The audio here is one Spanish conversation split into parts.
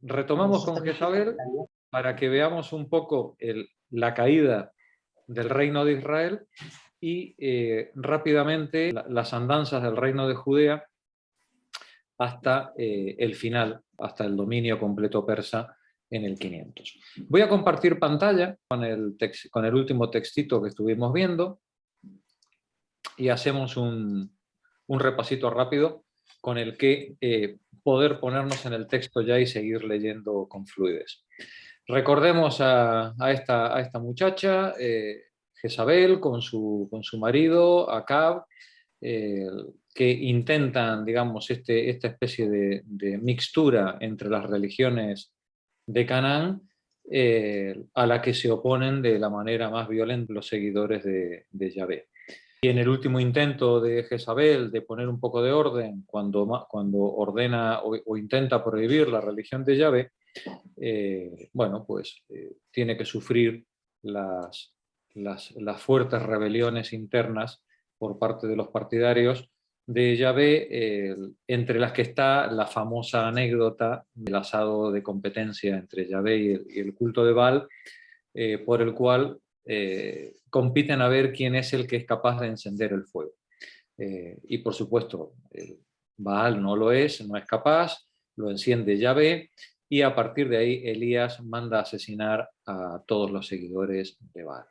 Retomamos con Jezabel para que veamos un poco la caída del reino de Israel y rápidamente las andanzas del reino de Judea hasta el final, hasta el dominio completo persa en el 500. Voy a compartir pantalla con el último textito que estuvimos viendo y hacemos un repasito rápido con el que poder ponernos en el texto ya y seguir leyendo con fluidez. Recordemos a esta muchacha, Jezabel, con su marido, Acab, que intentan, digamos, esta especie de mixtura entre las religiones de Canaán, a la que se oponen de la manera más violenta los seguidores de Yahvé. Y en el último intento de Jezabel de poner un poco de orden, cuando ordena o intenta prohibir la religión de Yahvé, bueno, pues tiene que sufrir las fuertes rebeliones internas por parte de los partidarios de Yahvé, entre las que está la famosa anécdota del asado de competencia entre Yahvé y el culto de Baal, por el cual compiten a ver quién es el que es capaz de encender el fuego. Y por supuesto, Baal no es capaz, lo enciende Yahvé, y a partir de ahí Elías manda a asesinar a todos los seguidores de Baal.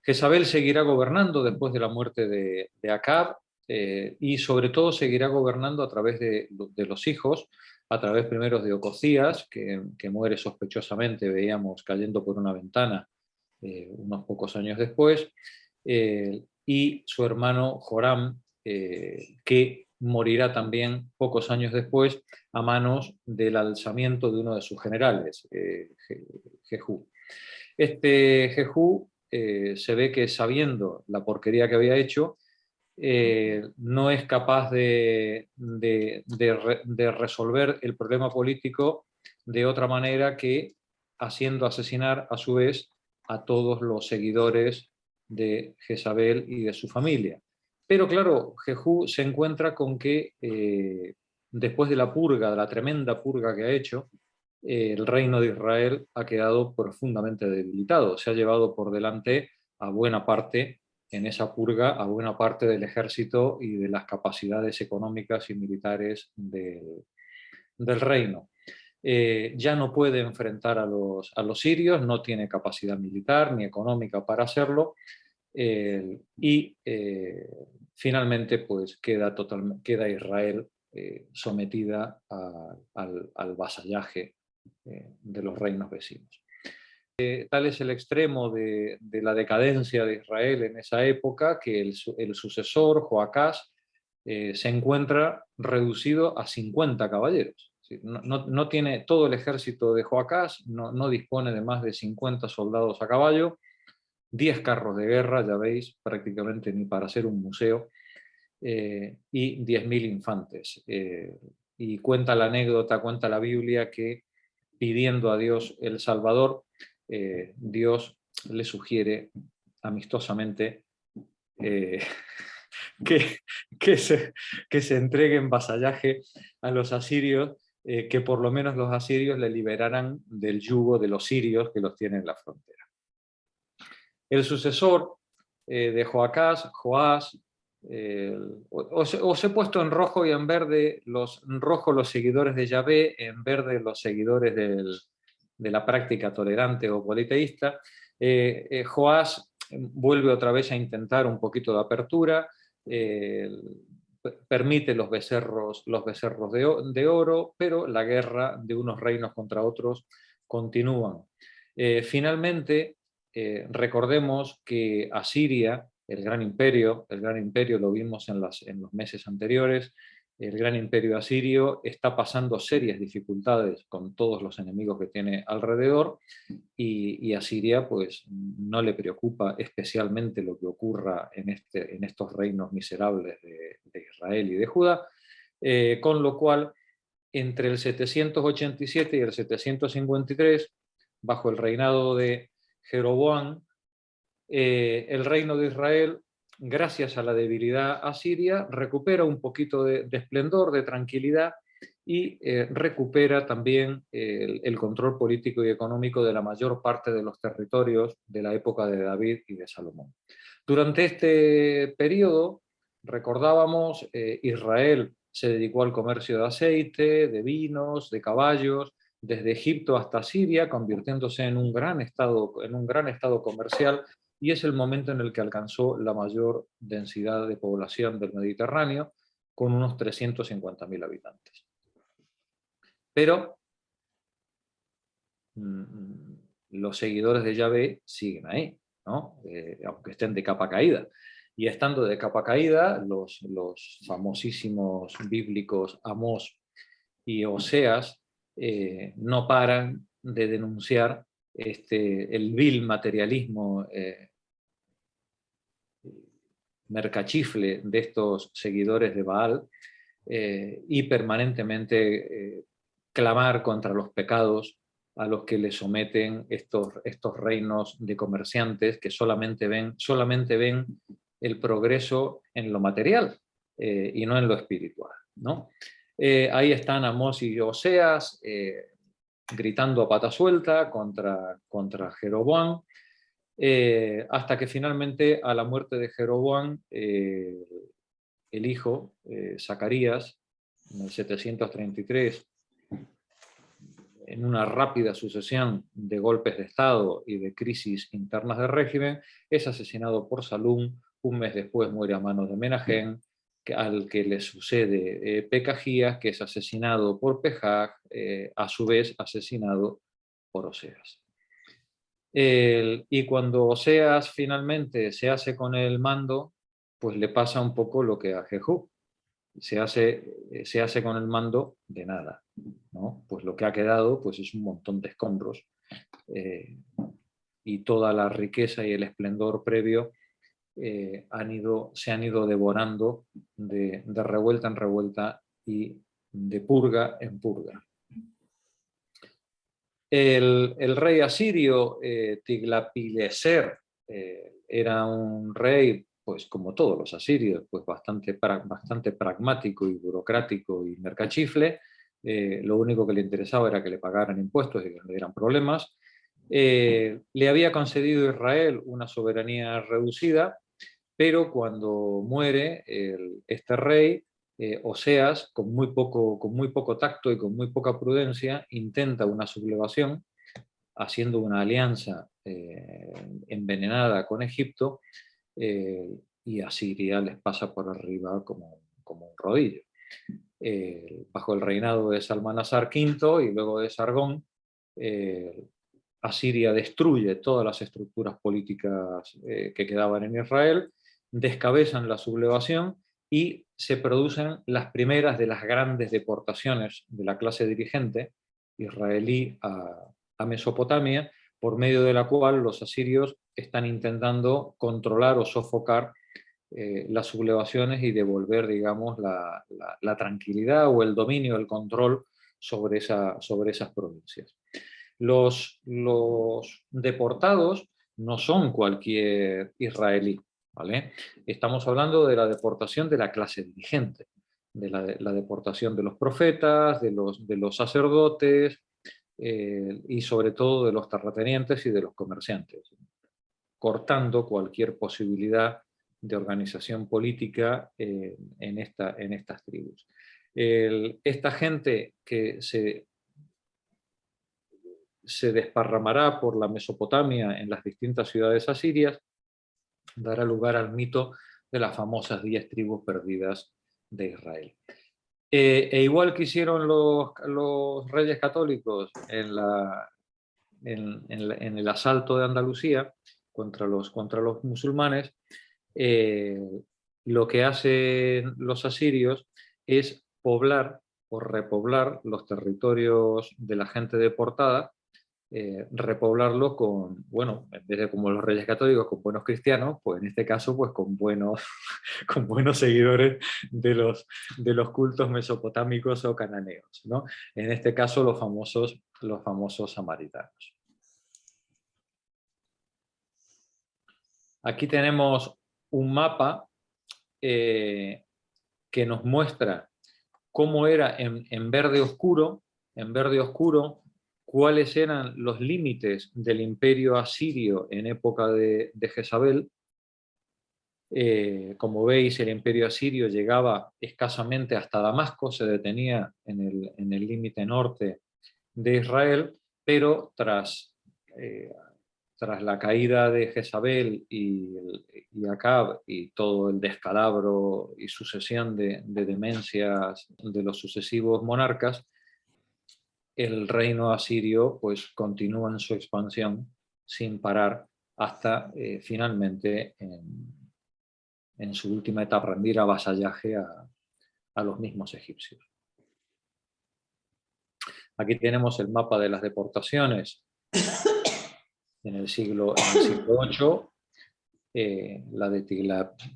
Jezabel seguirá gobernando después de la muerte de Acab, y sobre todo seguirá gobernando a través de los hijos, a través primero de Ocosías, que muere sospechosamente, veíamos, cayendo por una ventana unos pocos años después, y su hermano Joram, que morirá también pocos años después a manos del alzamiento de uno de sus generales, Jehú. Jehú se ve que, sabiendo la porquería que había hecho, no es capaz de resolver el problema político de otra manera que haciendo asesinar a su vez a todos los seguidores de Jezabel y de su familia. Pero claro, Jehú se encuentra con que después de la purga, de la tremenda purga que ha hecho, el reino de Israel ha quedado profundamente debilitado. Se ha llevado por delante a buena parte, en esa purga, a buena parte del ejército y de las capacidades económicas y militares del reino. Ya no puede enfrentar a los sirios, no tiene capacidad militar ni económica para hacerlo, y finalmente pues queda Israel sometida al vasallaje de los reinos vecinos. Tal es el extremo de la decadencia de Israel en esa época, que el sucesor, Joacás, se encuentra reducido a 50 caballeros. No tiene todo el ejército de Joacás, no dispone de más de 50 soldados a caballo, 10 carros de guerra, ya veis, prácticamente ni para hacer un museo, y 10.000 infantes. Y cuenta la anécdota, cuenta la Biblia, que pidiendo a Dios el Salvador, Dios le sugiere amistosamente que se entregue en vasallaje a los asirios, que por lo menos los asirios le liberarán del yugo de los sirios que los tienen en la frontera. El sucesor de Joacás, Joás, os he puesto en rojo y en verde, en rojo los seguidores de Yahvé, en verde los seguidores de la práctica tolerante o politeísta. Joás vuelve otra vez a intentar un poquito de apertura, permite los becerros de oro, pero la guerra de unos reinos contra otros continúan. Finalmente, recordemos que Asiria, el gran imperio lo vimos en los meses anteriores, el gran imperio asirio está pasando serias dificultades con todos los enemigos que tiene alrededor, y Asiria pues no le preocupa especialmente lo que ocurra en estos reinos miserables de Israel y de Judá, con lo cual entre el 787 y el 753, bajo el reinado de Jeroboam, el reino de Israel, gracias a la debilidad asiria, recupera un poquito de esplendor, de tranquilidad, y recupera también el control político y económico de la mayor parte de los territorios de la época de David y de Salomón. Durante este periodo, recordábamos, Israel se dedicó al comercio de aceite, de vinos, de caballos, desde Egipto hasta Siria, convirtiéndose en un gran estado comercial, y es el momento en el que alcanzó la mayor densidad de población del Mediterráneo, con unos 350.000 habitantes. Pero los seguidores de Yahvé siguen ahí, ¿no? Aunque estén de capa caída. Y estando de capa caída, los famosísimos bíblicos Amós y Oseas no paran de denunciar el vil materialismo mercachifle de estos seguidores de Baal, y permanentemente clamar contra los pecados a los que le someten estos reinos de comerciantes que solamente ven el progreso en lo material y no en lo espiritual, ¿no? Ahí están Amós y Oseas gritando a pata suelta contra Jeroboam, hasta que finalmente, a la muerte de Jeroboam, el hijo, Zacarías, en el 733, en una rápida sucesión de golpes de Estado y de crisis internas del régimen, es asesinado por Salum. Un mes después muere a manos de Menahem, al que le sucede Pekajías, que es asesinado por Pejaj, a su vez asesinado por Oseas. Y cuando Oseas finalmente se hace con el mando, pues le pasa un poco lo que a Jehú. Se hace con el mando de nada, ¿no? Pues lo que ha quedado pues es un montón de escombros, y toda la riqueza y el esplendor previo se han ido devorando de revuelta en revuelta y de purga en purga. El rey asirio, Tiglapileser, era un rey, pues como todos los asirios, pues bastante pragmático y burocrático y mercachifle. Lo único que le interesaba era que le pagaran impuestos y que no le dieran problemas. Le había concedido a Israel una soberanía reducida, pero cuando muere este rey, Oseas, con muy poco tacto y con muy poca prudencia, intenta una sublevación, haciendo una alianza envenenada con Egipto, y Asiria les pasa por arriba como un rodillo. Bajo el reinado de Salmanasar V y luego de Sargón, Asiria destruye todas las estructuras políticas que quedaban en Israel, descabezan la sublevación y se producen las primeras de las grandes deportaciones de la clase dirigente israelí a Mesopotamia, por medio de la cual los asirios están intentando controlar o sofocar las sublevaciones y devolver, digamos, la tranquilidad o el dominio, el control sobre esas provincias. Los deportados no son cualquier israelí, ¿vale? Estamos hablando de la deportación de la clase dirigente, de la deportación de los profetas, de los sacerdotes, y sobre todo de los terratenientes y de los comerciantes, cortando cualquier posibilidad de organización política en estas tribus. Esta gente que se desparramará por la Mesopotamia en las distintas ciudades asirias, dará lugar al mito de las famosas 10 tribus perdidas de Israel. Igual que hicieron los reyes católicos en el asalto de Andalucía contra los musulmanes, lo que hacen los asirios es poblar o repoblar los territorios de la gente deportada, repoblarlo con, bueno, en vez de como los reyes católicos, con buenos cristianos, pues en este caso pues con buenos seguidores de los cultos mesopotámicos o cananeos, ¿no? En este caso los famosos samaritanos. Aquí tenemos un mapa que nos muestra cómo era en verde oscuro, cuáles eran los límites del imperio asirio en época de Jezabel. Como veis, el imperio asirio llegaba escasamente hasta Damasco, se detenía en el límite norte de Israel, pero tras la caída de Jezabel y Acab y todo el descalabro y sucesión de demencias de los sucesivos monarcas, el reino asirio pues continúa en su expansión sin parar hasta finalmente en su última etapa rendir a vasallaje a los mismos egipcios. Aquí tenemos el mapa de las deportaciones en el siglo VIII, la de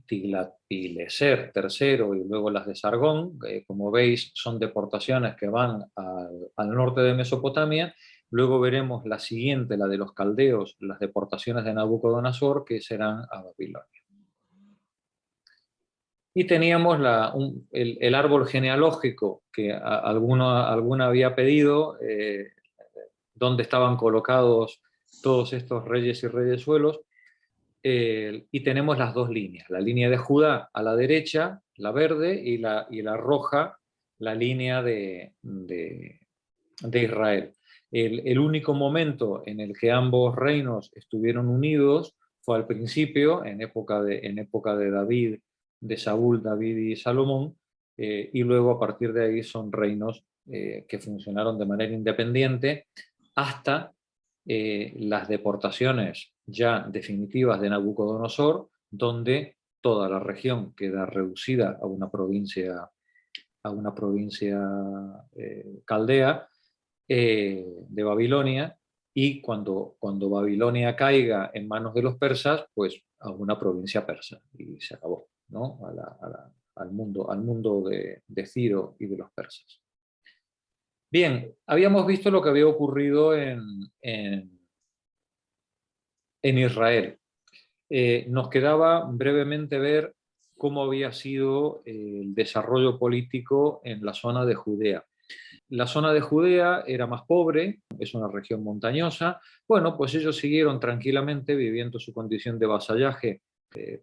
Tiglat-Pileser III y luego las de Sargón. Como veis, son deportaciones que van al norte de Mesopotamia. Luego veremos la siguiente, la de los caldeos, las deportaciones de Nabucodonosor, que serán a Babilonia. Y teníamos el árbol genealógico que alguna había pedido, donde estaban colocados todos estos reyes y reyesuelos, y tenemos las dos líneas, la línea de Judá a la derecha, la verde, y la roja, la línea de Israel. El único momento en el que ambos reinos estuvieron unidos fue al principio, en época de David, de Saúl, David y Salomón, y luego a partir de ahí son reinos que funcionaron de manera independiente hasta las deportaciones ya definitivas de Nabucodonosor, donde toda la región queda reducida a una provincia caldea de Babilonia, y cuando Babilonia caiga en manos de los persas, pues a una provincia persa, y se acabó, ¿no? Al mundo de Ciro y de los persas. Bien, habíamos visto lo que había ocurrido en Israel. Nos quedaba brevemente ver cómo había sido el desarrollo político en la zona de Judea. La zona de Judea era más pobre, es una región montañosa. Bueno, pues ellos siguieron tranquilamente viviendo su condición de vasallaje,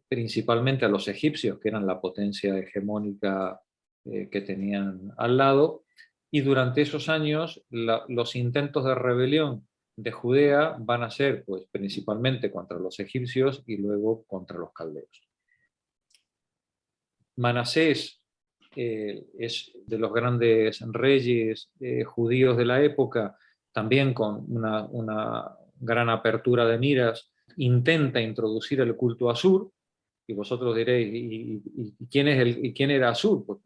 principalmente a los egipcios, que eran la potencia hegemónica que tenían al lado. Y durante esos años, los intentos de rebelión de Judea van a ser pues, principalmente contra los egipcios y luego contra los caldeos. Manasés es de los grandes reyes judíos de la época, también con una gran apertura de miras, intenta introducir el culto a Asur, y vosotros diréis, ¿y quién era Asur? Pues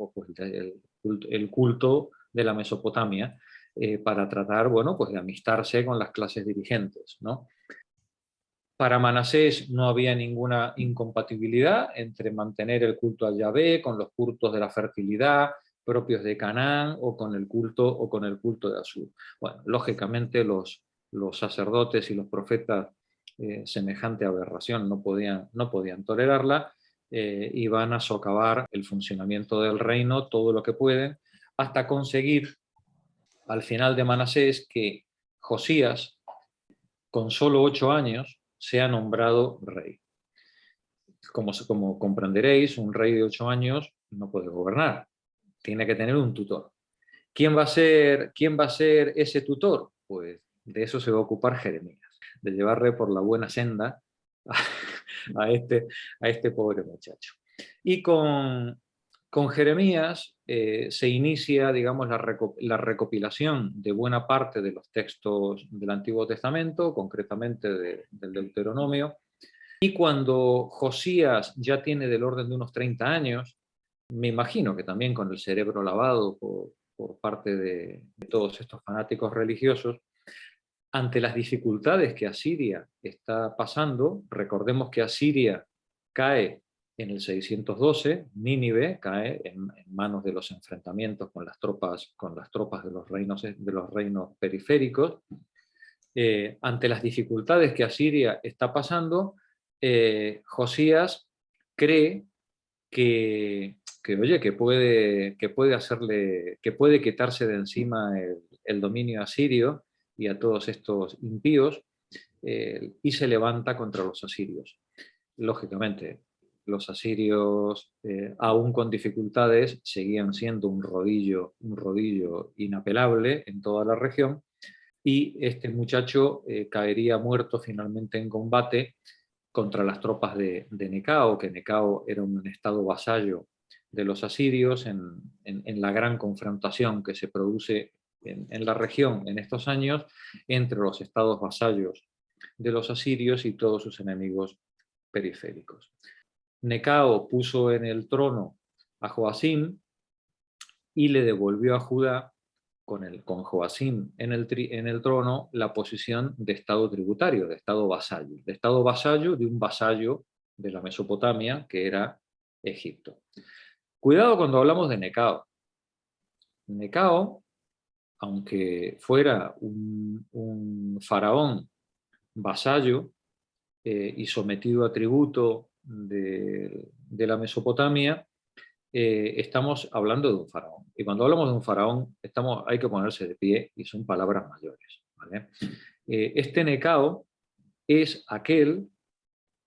el culto de la Mesopotamia, para tratar, bueno, pues de amistarse con las clases dirigentes, ¿no? Para Manasés no había ninguna incompatibilidad entre mantener el culto a Yahvé con los cultos de la fertilidad propios de Canaán o con el culto de Asur. Bueno, lógicamente los sacerdotes y los profetas semejante aberración no podían tolerarla, y van a socavar el funcionamiento del reino todo lo que pueden, hasta conseguir al final de Manasés que Josías, con solo 8 años, sea nombrado rey. Como comprenderéis, un rey de 8 años no puede gobernar, tiene que tener un tutor. ¿Quién va a ser ese tutor? Pues de eso se va a ocupar Jeremías, de llevarle por la buena senda a este pobre muchacho. Y con Jeremías se inicia, digamos, la recopilación de buena parte de los textos del Antiguo Testamento, concretamente del Deuteronomio. Y cuando Josías ya tiene del orden de unos 30 años, me imagino que también con el cerebro lavado por parte de todos estos fanáticos religiosos, ante las dificultades que Asiria está pasando, recordemos que Asiria cae en el 612, Nínive cae en manos de los enfrentamientos con las tropas de los reinos periféricos. Ante las dificultades que Asiria está pasando, Josías cree que oye, que puede quitarse de encima el dominio asirio y a todos estos impíos, y se levanta contra los asirios. Lógicamente, los asirios, aún con dificultades, seguían siendo un rodillo inapelable en toda la región, y este muchacho caería muerto finalmente en combate contra las tropas de Necao, que Necao era un estado vasallo de los asirios en la gran confrontación que se produce en la región en estos años entre los estados vasallos de los asirios y todos sus enemigos periféricos. Necao puso en el trono a Joacim y le devolvió a Judá, con Joacim en el trono, la posición de estado tributario, de estado vasallo de un vasallo de la Mesopotamia, que era Egipto. Cuidado cuando hablamos de Necao. Necao, aunque fuera un faraón vasallo y sometido a tributo de la Mesopotamia, estamos hablando de un faraón. Y cuando hablamos de un faraón, hay que ponerse de pie y son palabras mayores, ¿vale? Este Necao es aquel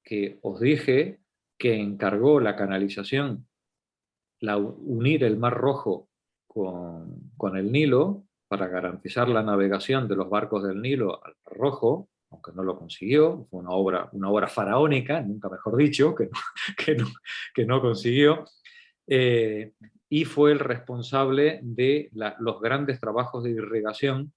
que os dije que encargó la canalización, unir el Mar Rojo con el Nilo para garantizar la navegación de los barcos del Nilo al Mar Rojo, aunque no lo consiguió. Fue una obra faraónica, nunca mejor dicho, que no consiguió. Y fue el responsable de los grandes trabajos de irrigación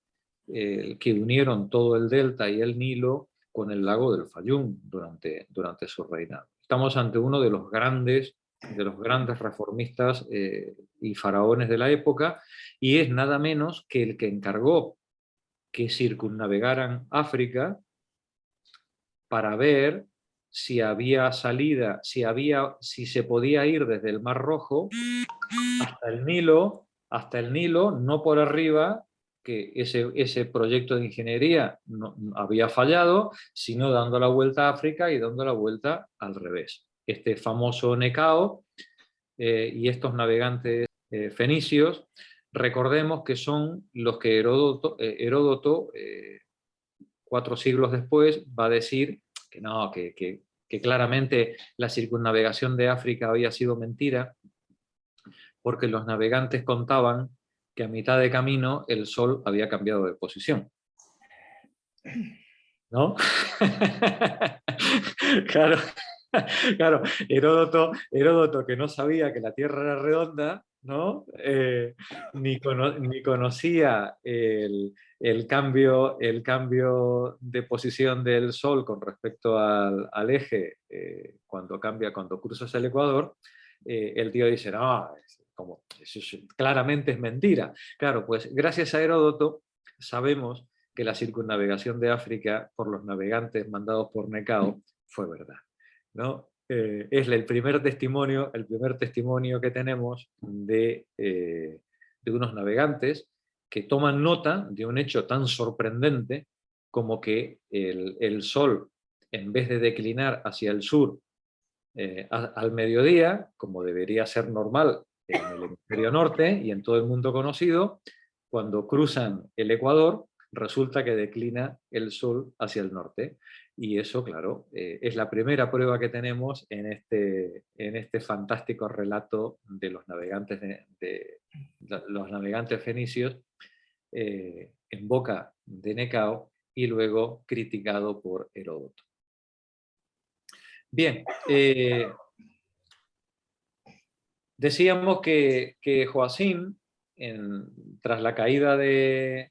que unieron todo el delta y el Nilo con el lago del Fayum durante su reinado. Estamos ante uno de los grandes reformistas y faraones de la época, y es nada menos que el que encargó que circunnavegaran África para ver si había salida, si se podía ir desde el Mar Rojo hasta el Nilo, no por arriba, que ese proyecto de ingeniería no, había fallado, sino dando la vuelta a África y dando la vuelta al revés. Este famoso Necao y estos navegantes fenicios, recordemos que son los que Heródoto 4 siglos después, va a decir que no, que claramente la circunnavegación de África había sido mentira, porque los navegantes contaban que a mitad de camino el sol había cambiado de posición. ¿No? Claro, claro, Heródoto, que no sabía que la Tierra era redonda, ¿no? Ni conocía el cambio de posición del Sol con respecto al eje cuando cruzas el Ecuador. El tío dice, no, claramente es mentira. Claro, pues gracias a Heródoto sabemos que la circunnavegación de África por los navegantes mandados por Necao fue verdad, ¿no? Es el primer testimonio que tenemos de unos navegantes que toman nota de un hecho tan sorprendente como que el sol, en vez de declinar hacia el sur al mediodía, como debería ser normal en el hemisferio norte y en todo el mundo conocido, cuando cruzan el Ecuador, resulta que declina el sol hacia el norte. Y eso, claro, es la primera prueba que tenemos en este fantástico relato de los navegantes, los navegantes fenicios en boca de Necao y luego criticado por Heródoto. Bien, decíamos que Joacim, tras la caída de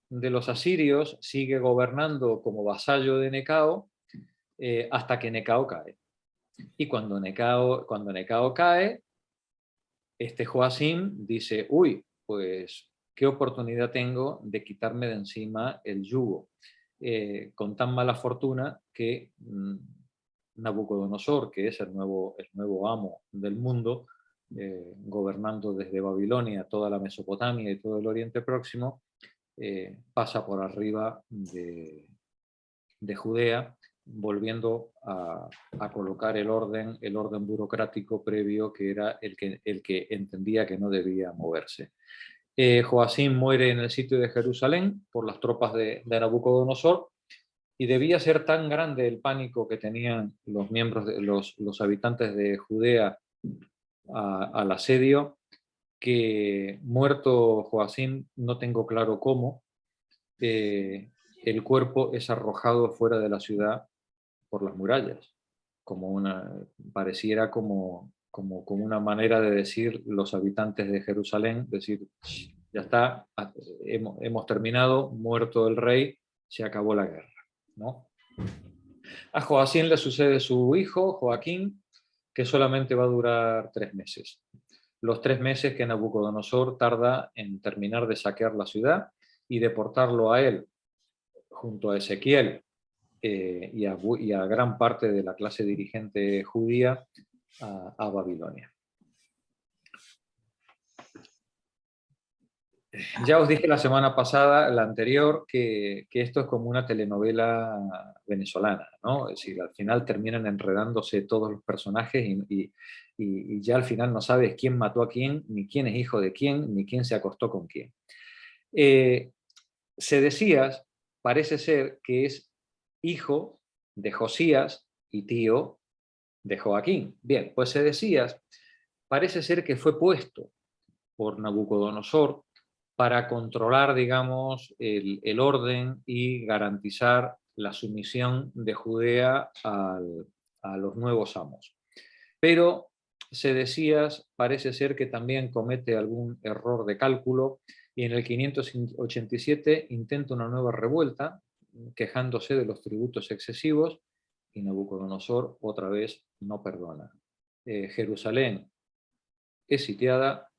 los asirios, sigue gobernando como vasallo de Necao hasta que Necao cae. Y cuando Necao cae, este Joacim dice, uy, pues qué oportunidad tengo de quitarme de encima el yugo. Con tan mala fortuna que Nabucodonosor, que es el nuevo amo del mundo, gobernando desde Babilonia toda la Mesopotamia y todo el Oriente Próximo, pasa por arriba de Judea volviendo a colocar el orden burocrático previo, que era el que entendía que no debía moverse. Joacim muere en el sitio de Jerusalén por las tropas de Nabucodonosor, y debía ser tan grande el pánico que tenían los miembros de los habitantes de Judea al asedio, que muerto Joacim, no tengo claro cómo, el cuerpo es arrojado fuera de la ciudad por las murallas, pareciera como una manera de decir los habitantes de Jerusalén, decir, ya está, hemos terminado, muerto el rey, se acabó la guerra, ¿no? A Joacim le sucede su hijo, Joaquín, que solamente va a durar 3 meses. Los 3 meses que Nabucodonosor tarda en terminar de saquear la ciudad y deportarlo a él, junto a Ezequiel y a gran parte de la clase dirigente judía, a Babilonia. Ya os dije la semana pasada, la anterior, que esto es como una telenovela venezolana, ¿no? Es decir, al final terminan enredándose todos los personajes y ya al final no sabes quién mató a quién, ni quién es hijo de quién, ni quién se acostó con quién. Sedecías parece ser que es hijo de Josías y tío de Joaquín. Bien, pues Sedecías parece ser que fue puesto por Nabucodonosor para controlar, digamos, el orden y garantizar la sumisión de Judea a los nuevos amos. Pero Sedecías parece ser que también comete algún error de cálculo y en el 587 intenta una nueva revuelta, quejándose de los tributos excesivos, y Nabucodonosor otra vez no perdona. Jerusalén es sitiada,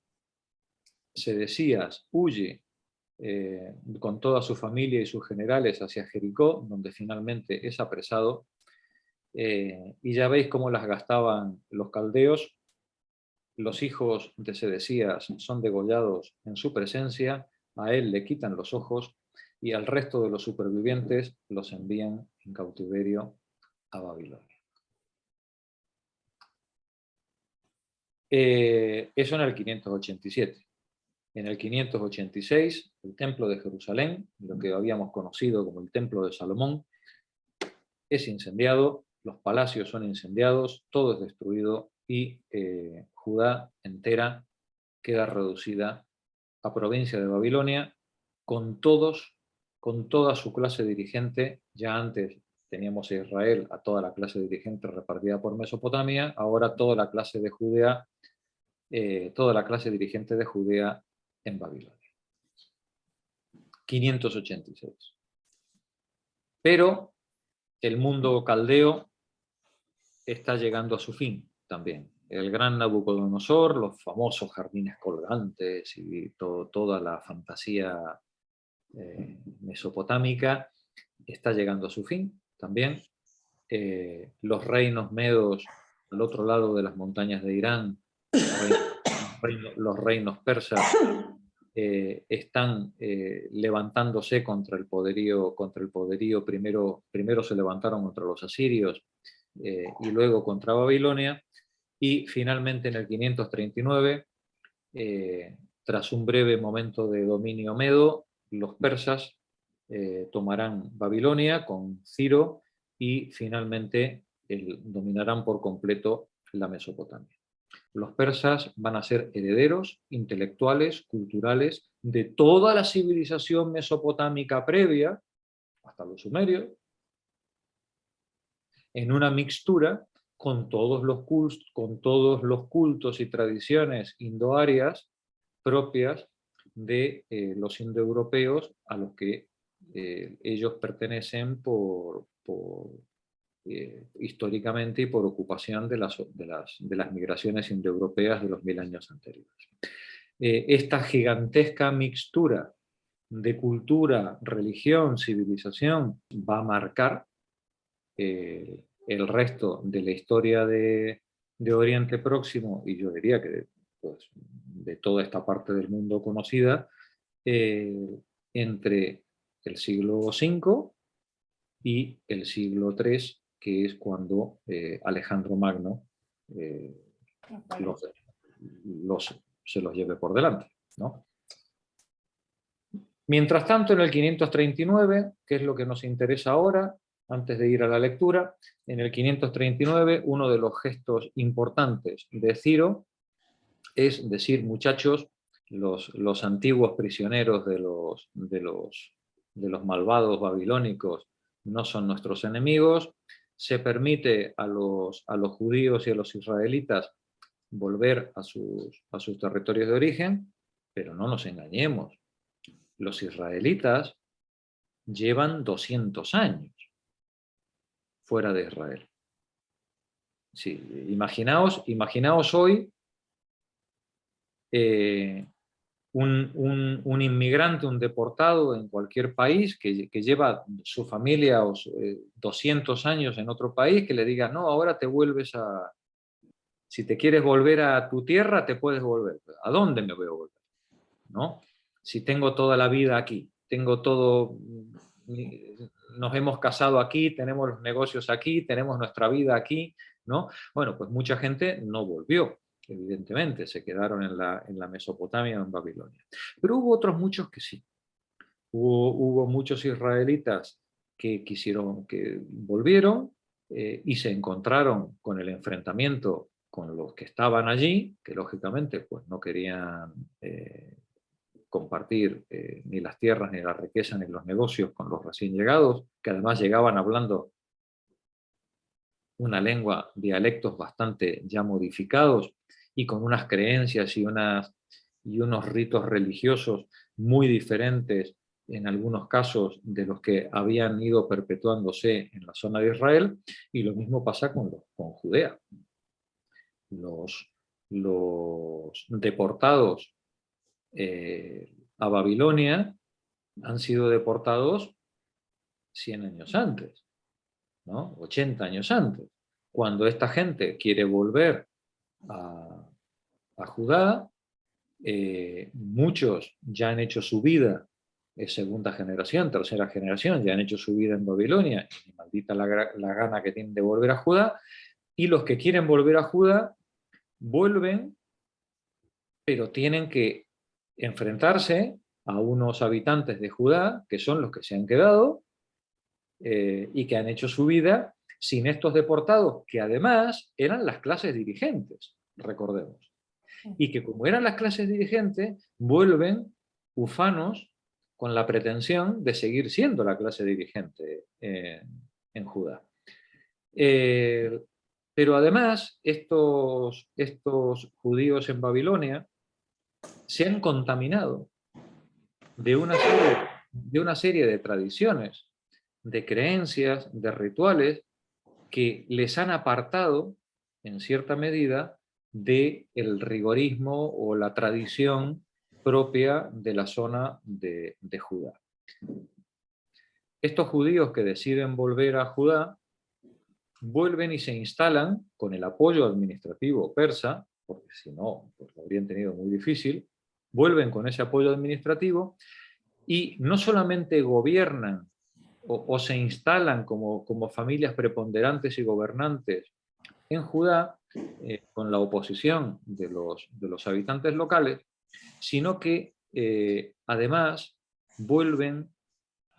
Sedecías huye con toda su familia y sus generales hacia Jericó, donde finalmente es apresado, y ya veis cómo las gastaban los caldeos. Los hijos de Sedecías son degollados en su presencia, a él le quitan los ojos y al resto de los supervivientes los envían en cautiverio a Babilonia. Eso en el 587. En el 586, el templo de Jerusalén, lo que habíamos conocido como el templo de Salomón, es incendiado, los palacios son incendiados, todo es destruido y Judá entera queda reducida a provincia de Babilonia, con toda su clase dirigente. Ya antes teníamos a Israel, a toda la clase dirigente repartida por Mesopotamia, ahora toda la clase de Judea, toda la clase dirigente de Judea en Babilonia. 586. Pero el mundo caldeo está llegando a su fin también. El gran Nabucodonosor, los famosos jardines colgantes y toda la fantasía mesopotámica está llegando a su fin también. Los reinos medos al otro lado de las montañas de Irán, los reinos persas, están levantándose contra el poderío. Primero se levantaron contra los asirios y luego contra Babilonia, y finalmente en el 539, tras un breve momento de dominio medo, los persas tomarán Babilonia con Ciro y finalmente dominarán por completo la Mesopotamia. Los persas van a ser herederos intelectuales, culturales, de toda la civilización mesopotámica previa, hasta los sumerios, en una mixtura con todos los cultos y tradiciones indoarias propias de los indoeuropeos, a los que ellos pertenecen históricamente y por ocupación de las migraciones indoeuropeas de los 1000 años anteriores. Esta gigantesca mixtura de cultura, religión, civilización va a marcar el resto de la historia de Oriente Próximo, y yo diría que pues, de toda esta parte del mundo conocida, entre el siglo V, y el siglo III, que es cuando Alejandro Magno se los lleve por delante, ¿no? Mientras tanto, en el 539, que es lo que nos interesa ahora, antes de ir a la lectura, en el 539 uno de los gestos importantes de Ciro es decir, muchachos, los antiguos prisioneros de los malvados babilónicos no son nuestros enemigos, se permite a los judíos y a los israelitas volver a sus territorios de origen, pero no nos engañemos, los israelitas llevan 200 años fuera de Israel. Sí, imaginaos hoy un inmigrante, un deportado en cualquier país que lleva su familia 200 años en otro país, que le diga, no, ahora te vuelves a... Si te quieres volver a tu tierra, te puedes volver. ¿A dónde me voy a volver? ¿No? Si tengo toda la vida aquí, tengo todo... Nos hemos casado aquí, tenemos los negocios aquí, tenemos nuestra vida aquí, ¿no? Bueno, pues mucha gente no volvió, evidentemente, se quedaron en la Mesopotamia o en Babilonia. Pero hubo otros muchos que sí. Hubo muchos israelitas que volvieron y se encontraron con el enfrentamiento con los que estaban allí, que lógicamente pues, no querían compartir ni las tierras, ni la riqueza, ni los negocios con los recién llegados, que además llegaban hablando una lengua, dialectos bastante ya modificados y con unas creencias y unos ritos religiosos muy diferentes en algunos casos de los que habían ido perpetuándose en la zona de Israel, y lo mismo pasa con Judea. Los deportados a Babilonia han sido deportados 100 años antes, ¿no? 80 años antes. Cuando esta gente quiere volver a Judá, muchos ya han hecho su vida, segunda generación, tercera generación, ya han hecho su vida en Babilonia, y maldita la gana que tienen de volver a Judá, y los que quieren volver a Judá vuelven, pero tienen que enfrentarse a unos habitantes de Judá, que son los que se han quedado, y que han hecho su vida sin estos deportados, que además eran las clases dirigentes, recordemos. Y que como eran las clases dirigentes, vuelven ufanos con la pretensión de seguir siendo la clase dirigente en Judá. Pero además, estos judíos en Babilonia se han contaminado de una serie de tradiciones, de creencias, de rituales que les han apartado, en cierta medida, del rigorismo o la tradición propia de la zona de Judá. Estos judíos que deciden volver a Judá vuelven y se instalan con el apoyo administrativo persa, porque si no, pues lo habrían tenido muy difícil, vuelven con ese apoyo administrativo y no solamente gobiernan o se instalan como familias preponderantes y gobernantes en Judá, con la oposición de los habitantes locales, sino que además vuelven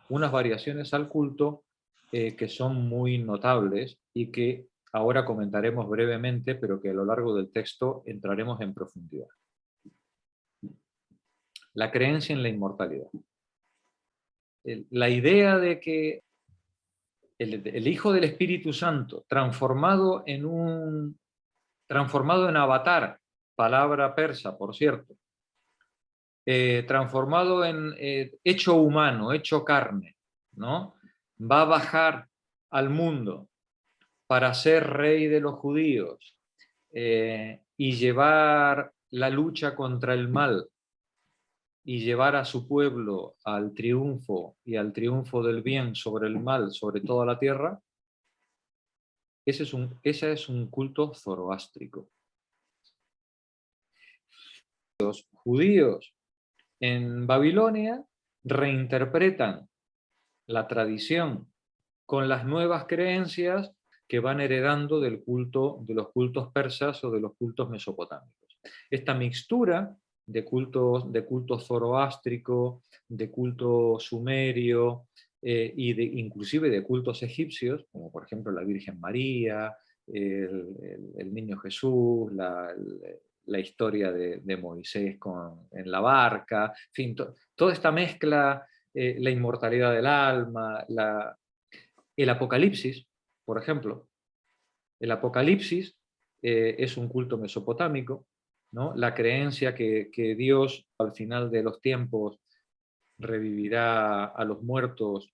unas variaciones al culto que son muy notables y que ahora comentaremos brevemente, pero que a lo largo del texto entraremos en profundidad. La creencia en la inmortalidad. La idea de que el Hijo del Espíritu Santo, transformado en avatar, palabra persa, por cierto, transformado en hecho humano, hecho carne, ¿no? Va a bajar al mundo para ser rey de los judíos y llevar la lucha contra el mal y llevar a su pueblo al triunfo y al triunfo del bien sobre el mal, sobre toda la tierra. Ese es un culto zoroástrico. Los judíos en Babilonia reinterpretan la tradición con las nuevas creencias que van heredando del culto, de los cultos persas o de los cultos mesopotámicos. Esta mixtura de culto zoroástrico, de culto sumerio, inclusive de cultos egipcios, como por ejemplo la Virgen María, el niño Jesús, la historia de Moisés en la barca, en fin, toda esta mezcla, la inmortalidad del alma, el Apocalipsis, por ejemplo. El Apocalipsis es un culto mesopotámico, ¿no? La creencia que Dios al final de los tiempos revivirá a los muertos,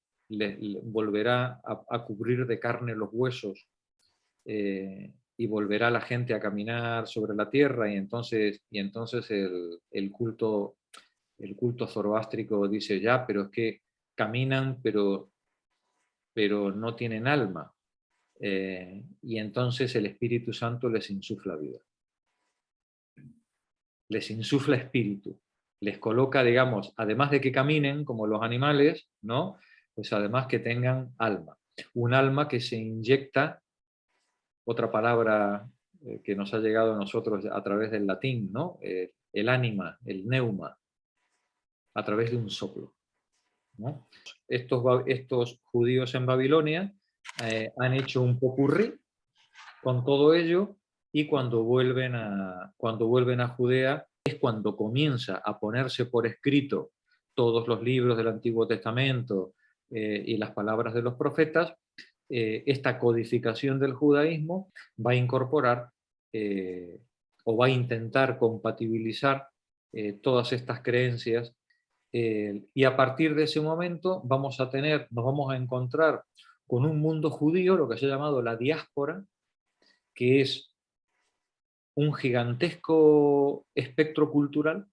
volverá a cubrir de carne los huesos, y volverá la gente a caminar sobre la tierra, y entonces el culto zoroástrico dice, ya, pero es que caminan, pero no tienen alma. Y entonces el Espíritu Santo les insufla vida. Les insufla espíritu. Les coloca, digamos, además de que caminen como los animales, ¿no? Pues además que tengan alma. Un alma que se inyecta, otra palabra que nos ha llegado a nosotros a través del latín, ¿no? El ánima, el neuma, a través de un soplo, ¿no? Estos judíos en Babilonia han hecho un popurrí con todo ello, y cuando vuelven a Judea es cuando comienza a ponerse por escrito todos los libros del Antiguo Testamento y las palabras de los profetas. Esta codificación del judaísmo va a incorporar o va a intentar compatibilizar todas estas creencias, y a partir de ese momento nos vamos a encontrar con un mundo judío, lo que se ha llamado la diáspora, que es un gigantesco espectro cultural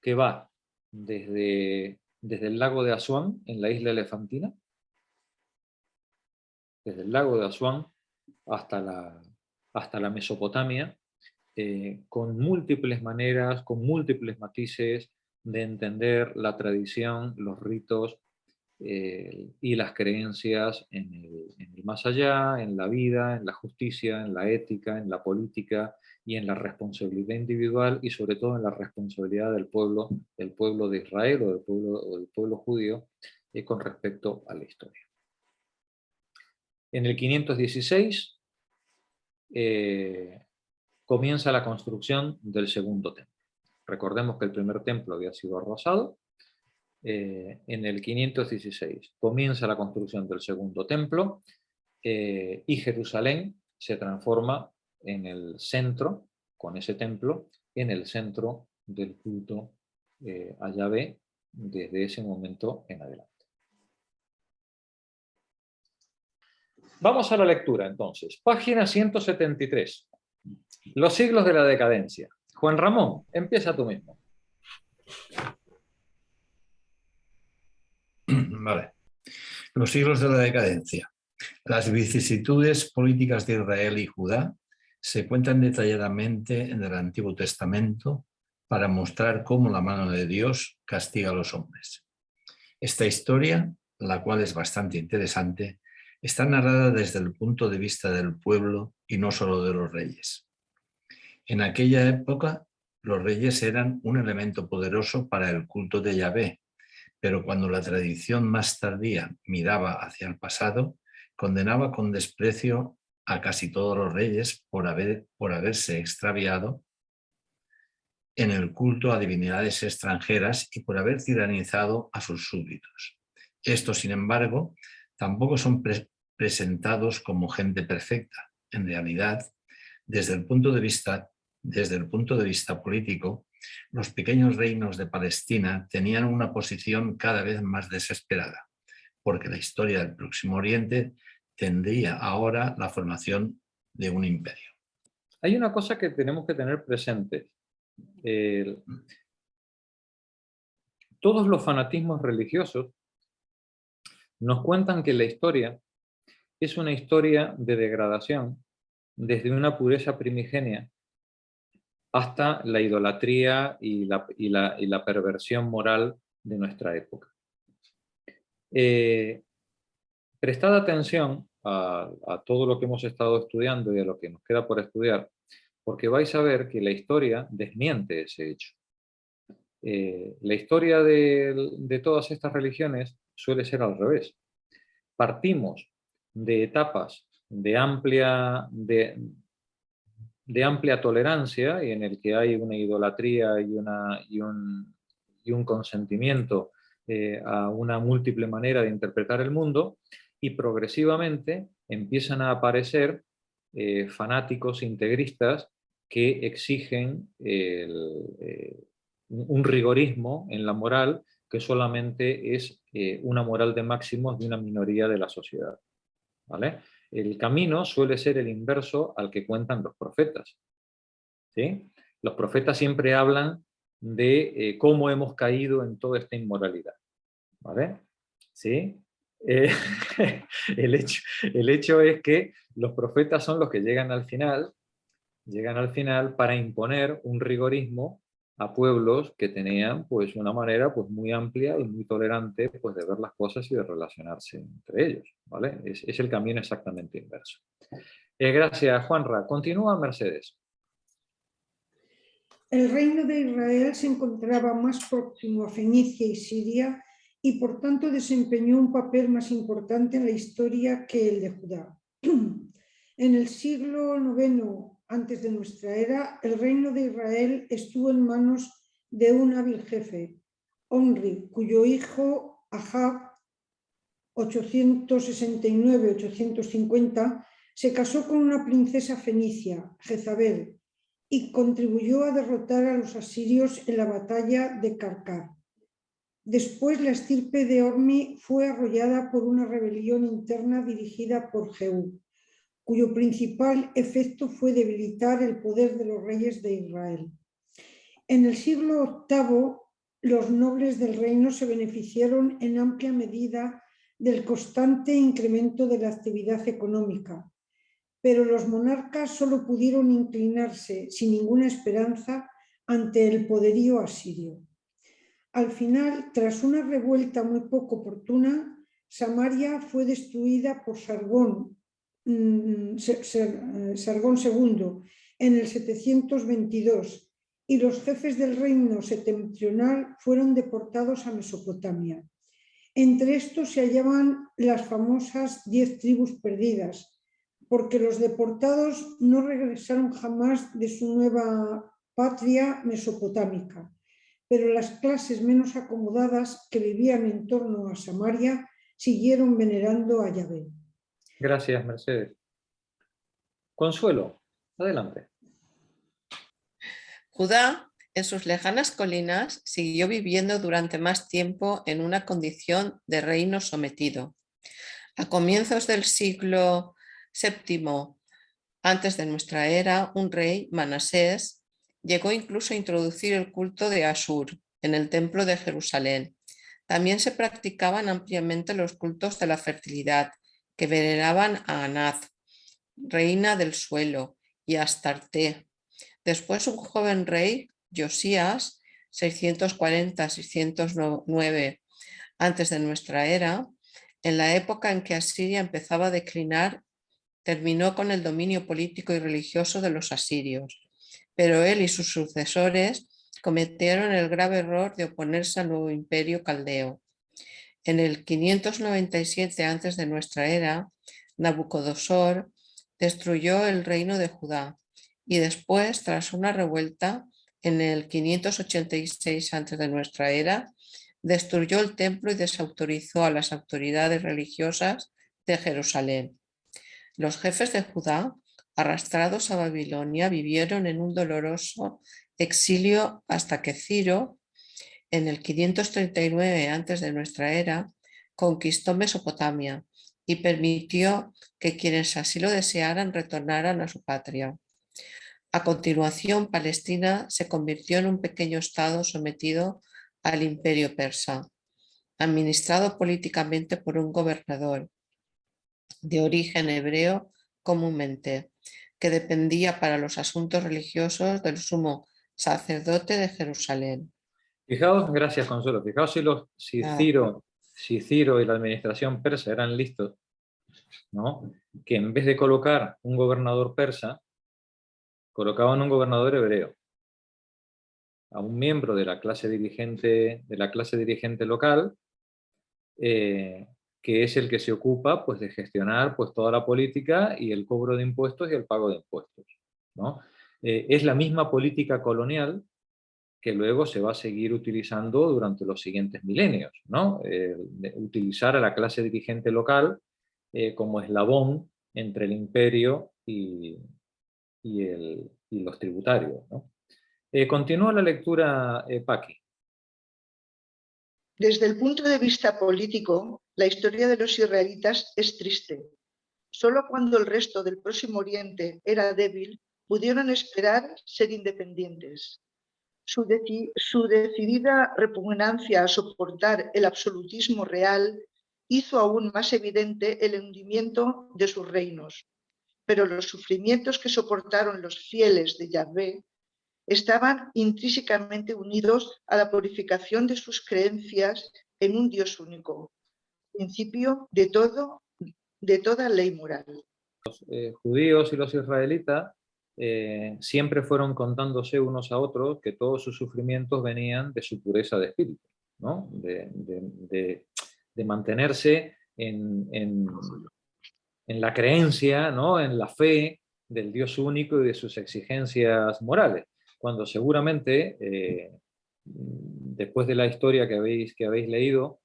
que va desde el lago de Asuán, en la isla elefantina, desde el lago de Asuán hasta la Mesopotamia, con múltiples maneras, con múltiples matices de entender la tradición, los ritos y las creencias en el más allá, en la vida, en la justicia, en la ética, en la política y en la responsabilidad individual, y sobre todo en la responsabilidad del pueblo de Israel o del pueblo judío con respecto a la historia. En el 516 comienza la construcción del segundo templo. Recordemos que el primer templo había sido arrasado. En el 516 comienza la construcción del segundo templo, y Jerusalén se transforma en el centro, con ese templo, en el centro del culto a Yahvé desde ese momento en adelante. Vamos a la lectura entonces. Página 173. Los siglos de la decadencia. Juan Ramón, empieza tú mismo. Vale. Los siglos de la decadencia. Las vicisitudes políticas de Israel y Judá se cuentan detalladamente en el Antiguo Testamento para mostrar cómo la mano de Dios castiga a los hombres. Esta historia, la cual es bastante interesante, está narrada desde el punto de vista del pueblo y no solo de los reyes. En aquella época, los reyes eran un elemento poderoso para el culto de Yahvé, pero cuando la tradición más tardía miraba hacia el pasado, condenaba con desprecio a casi todos los reyes por haberse extraviado en el culto a divinidades extranjeras y por haber tiranizado a sus súbditos. Estos, sin embargo, tampoco son presentados como gente perfecta. En realidad, desde el punto de vista político, los pequeños reinos de Palestina tenían una posición cada vez más desesperada, porque la historia del Próximo Oriente tendría ahora la formación de un imperio. Hay una cosa que tenemos que tener presente. Todos los fanatismos religiosos nos cuentan que la historia es una historia de degradación, desde una pureza primigenia hasta la idolatría y la perversión moral de nuestra época. Prestad atención a todo lo que hemos estado estudiando y a lo que nos queda por estudiar, porque vais a ver que la historia desmiente ese hecho. La historia de todas estas religiones suele ser al revés. Partimos de etapas de amplia tolerancia y en el que hay una idolatría y un consentimiento a una múltiple manera de interpretar el mundo, y progresivamente empiezan a aparecer fanáticos integristas que exigen un rigorismo en la moral que solamente es una moral de máximos de una minoría de la sociedad, ¿vale? El camino suele ser el inverso al que cuentan los profetas, ¿sí? Los profetas siempre hablan de cómo hemos caído en toda esta inmoralidad, ¿vale? ¿Sí? Eh, el hecho es que los profetas son los que llegan al final para imponer un rigorismo a pueblos que tenían pues una manera pues muy amplia y muy tolerante pues de ver las cosas y de relacionarse entre ellos, ¿vale? Es el camino exactamente inverso. Gracias, Juanra. Continúa, Mercedes. El reino de Israel se encontraba más próximo a Fenicia y Siria y por tanto desempeñó un papel más importante en la historia que el de Judá. En el siglo IX antes de nuestra era, el reino de Israel estuvo en manos de un hábil jefe, Omri, cuyo hijo Ahab, 869-850, se casó con una princesa fenicia, Jezabel, y contribuyó a derrotar a los asirios en la batalla de Karkar. Después la estirpe de Ormi fue arrollada por una rebelión interna dirigida por Jehú, cuyo principal efecto fue debilitar el poder de los reyes de Israel. En el siglo VIII, los nobles del reino se beneficiaron en amplia medida del constante incremento de la actividad económica, pero los monarcas solo pudieron inclinarse sin ninguna esperanza ante el poderío asirio. Al final, tras una revuelta muy poco oportuna, Samaria fue destruida por Sargón II en el 722 y los jefes del reino septentrional fueron deportados a Mesopotamia. Entre estos se hallaban las famosas 10 tribus perdidas, porque los deportados no regresaron jamás de su nueva patria mesopotámica, pero las clases menos acomodadas que vivían en torno a Samaria siguieron venerando a Yahvé. Gracias, Mercedes. Consuelo, adelante. Judá, en sus lejanas colinas, siguió viviendo durante más tiempo en una condición de reino sometido. A comienzos del siglo VII antes de nuestra era, un rey, Manasés, llegó incluso a introducir el culto de Ashur en el templo de Jerusalén. También se practicaban ampliamente los cultos de la fertilidad, que veneraban a Anath, reina del suelo, y a Astarte. Después un joven rey, Josías, 640-609 antes de nuestra era, en la época en que Asiria empezaba a declinar, terminó con el dominio político y religioso de los asirios, pero él y sus sucesores cometieron el grave error de oponerse al nuevo imperio caldeo. En el 597 antes de nuestra era, Nabucodonosor destruyó el reino de Judá y después, tras una revuelta, en el 586 antes de nuestra era, destruyó el templo y desautorizó a las autoridades religiosas de Jerusalén. Los jefes de Judá, arrastrados a Babilonia, vivieron en un doloroso exilio hasta que Ciro, en el 539 antes de nuestra era, conquistó Mesopotamia y permitió que quienes así lo desearan retornaran a su patria. A continuación, Palestina se convirtió en un pequeño estado sometido al imperio persa, administrado políticamente por un gobernador de origen hebreo comúnmente, que dependía para los asuntos religiosos del sumo sacerdote de Jerusalén. Fijaos, gracias Consuelo, fijaos si Ciro y la administración persa eran listos, ¿no? Que en vez de colocar un gobernador persa, colocaban un gobernador hebreo, a un miembro de la clase dirigente local, que es el que se ocupa pues, de gestionar pues, toda la política y el cobro de impuestos y el pago de impuestos, ¿no? Es la misma política colonial que luego se va a seguir utilizando durante los siguientes milenios, ¿no? Utilizar a la clase dirigente local como eslabón entre el imperio y los tributarios, ¿no? Continúa la lectura, Paqui. Desde el punto de vista político, la historia de los israelitas es triste. Solo cuando el resto del Próximo Oriente era débil, pudieron esperar ser independientes. Su decidida repugnancia a soportar el absolutismo real hizo aún más evidente el hundimiento de sus reinos. Pero los sufrimientos que soportaron los fieles de Yahvé estaban intrínsecamente unidos a la purificación de sus creencias en un Dios único, principio de toda ley moral. Los judíos y los israelitas siempre fueron contándose unos a otros que todos sus sufrimientos venían de su pureza de espíritu, ¿no? de mantenerse en la creencia, ¿no? En la fe del Dios único y de sus exigencias morales, cuando seguramente, después de la historia que habéis leído,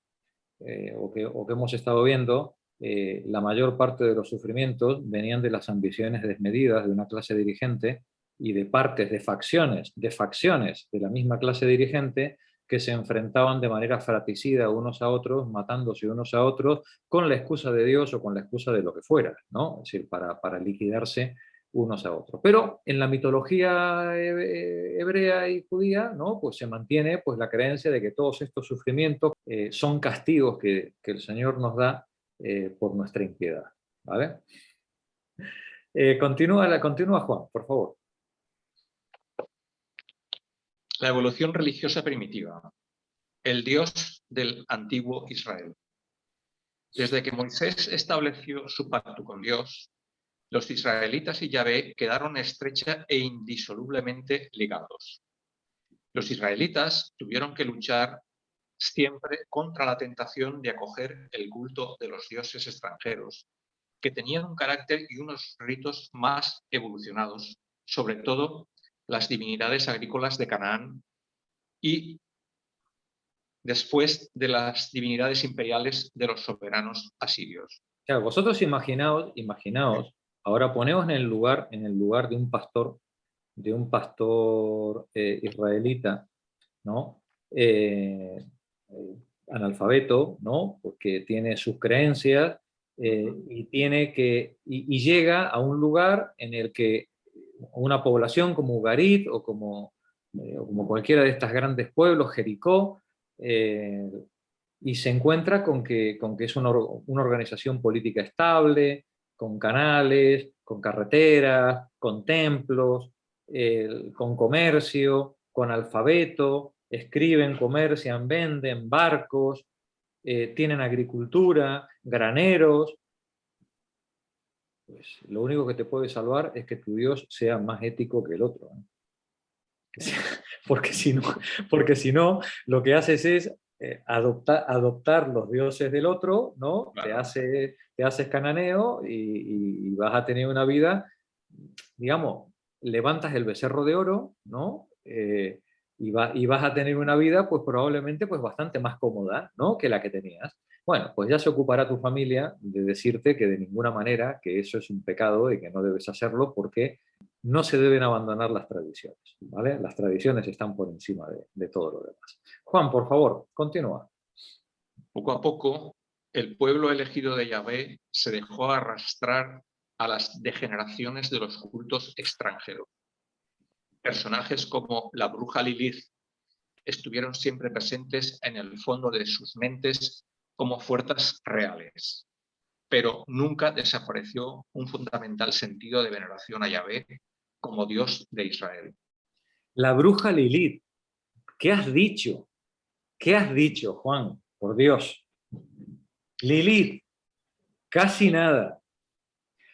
o que hemos estado viendo, la mayor parte de los sufrimientos venían de las ambiciones desmedidas de una clase dirigente y de partes, de facciones de la misma clase dirigente que se enfrentaban de manera fratricida unos a otros, matándose unos a otros, con la excusa de Dios o con la excusa de lo que fuera, ¿no? Es decir, para liquidarse unos a otros. Pero en la mitología hebrea y judía, ¿no? Pues se mantiene pues, la creencia de que todos estos sufrimientos son castigos que el Señor nos da por nuestra impiedad, ¿vale? Continúa Juan, por favor. La evolución religiosa primitiva. El Dios del antiguo Israel. Desde que Moisés estableció su pacto con Dios, los israelitas y Yahvé quedaron estrecha e indisolublemente ligados. Los israelitas tuvieron que luchar siempre contra la tentación de acoger el culto de los dioses extranjeros, que tenían un carácter y unos ritos más evolucionados, sobre todo las divinidades agrícolas de Canaán y después de las divinidades imperiales de los soberanos asirios. Claro, vosotros imaginaos, ahora poneos en el lugar de un pastor israelita, ¿no? Analfabeto, ¿no? Porque tiene sus creencias y llega a un lugar en el que una población como Ugarit o como cualquiera de estos grandes pueblos, Jericó, y se encuentra con que es una organización política estable, con canales, con carreteras, con templos, con comercio, con alfabeto, escriben, comercian, venden, barcos, tienen agricultura, graneros. Pues lo único que te puede salvar es que tu Dios sea más ético que el otro, ¿eh? Porque si no, lo que haces es adoptar los dioses del otro, ¿no? Claro. Te haces cananeo y vas a tener una vida, digamos, levantas el becerro de oro, ¿no? Y vas a tener una vida, pues probablemente pues, bastante más cómoda, ¿no? Que la que tenías. Bueno, pues ya se ocupará tu familia de decirte que de ninguna manera que eso es un pecado y que no debes hacerlo porque no se deben abandonar las tradiciones, ¿vale? Las tradiciones están por encima de todo lo demás. Juan, por favor, continúa. Poco a poco, el pueblo elegido de Yahvé se dejó arrastrar a las degeneraciones de los cultos extranjeros. Personajes como la bruja Lilith estuvieron siempre presentes en el fondo de sus mentes como fuerzas reales, pero nunca desapareció un fundamental sentido de veneración a Yahvé como Dios de Israel. La bruja Lilith. ¿Qué has dicho? ¿Qué has dicho, Juan? Por Dios. Lilith. Casi nada.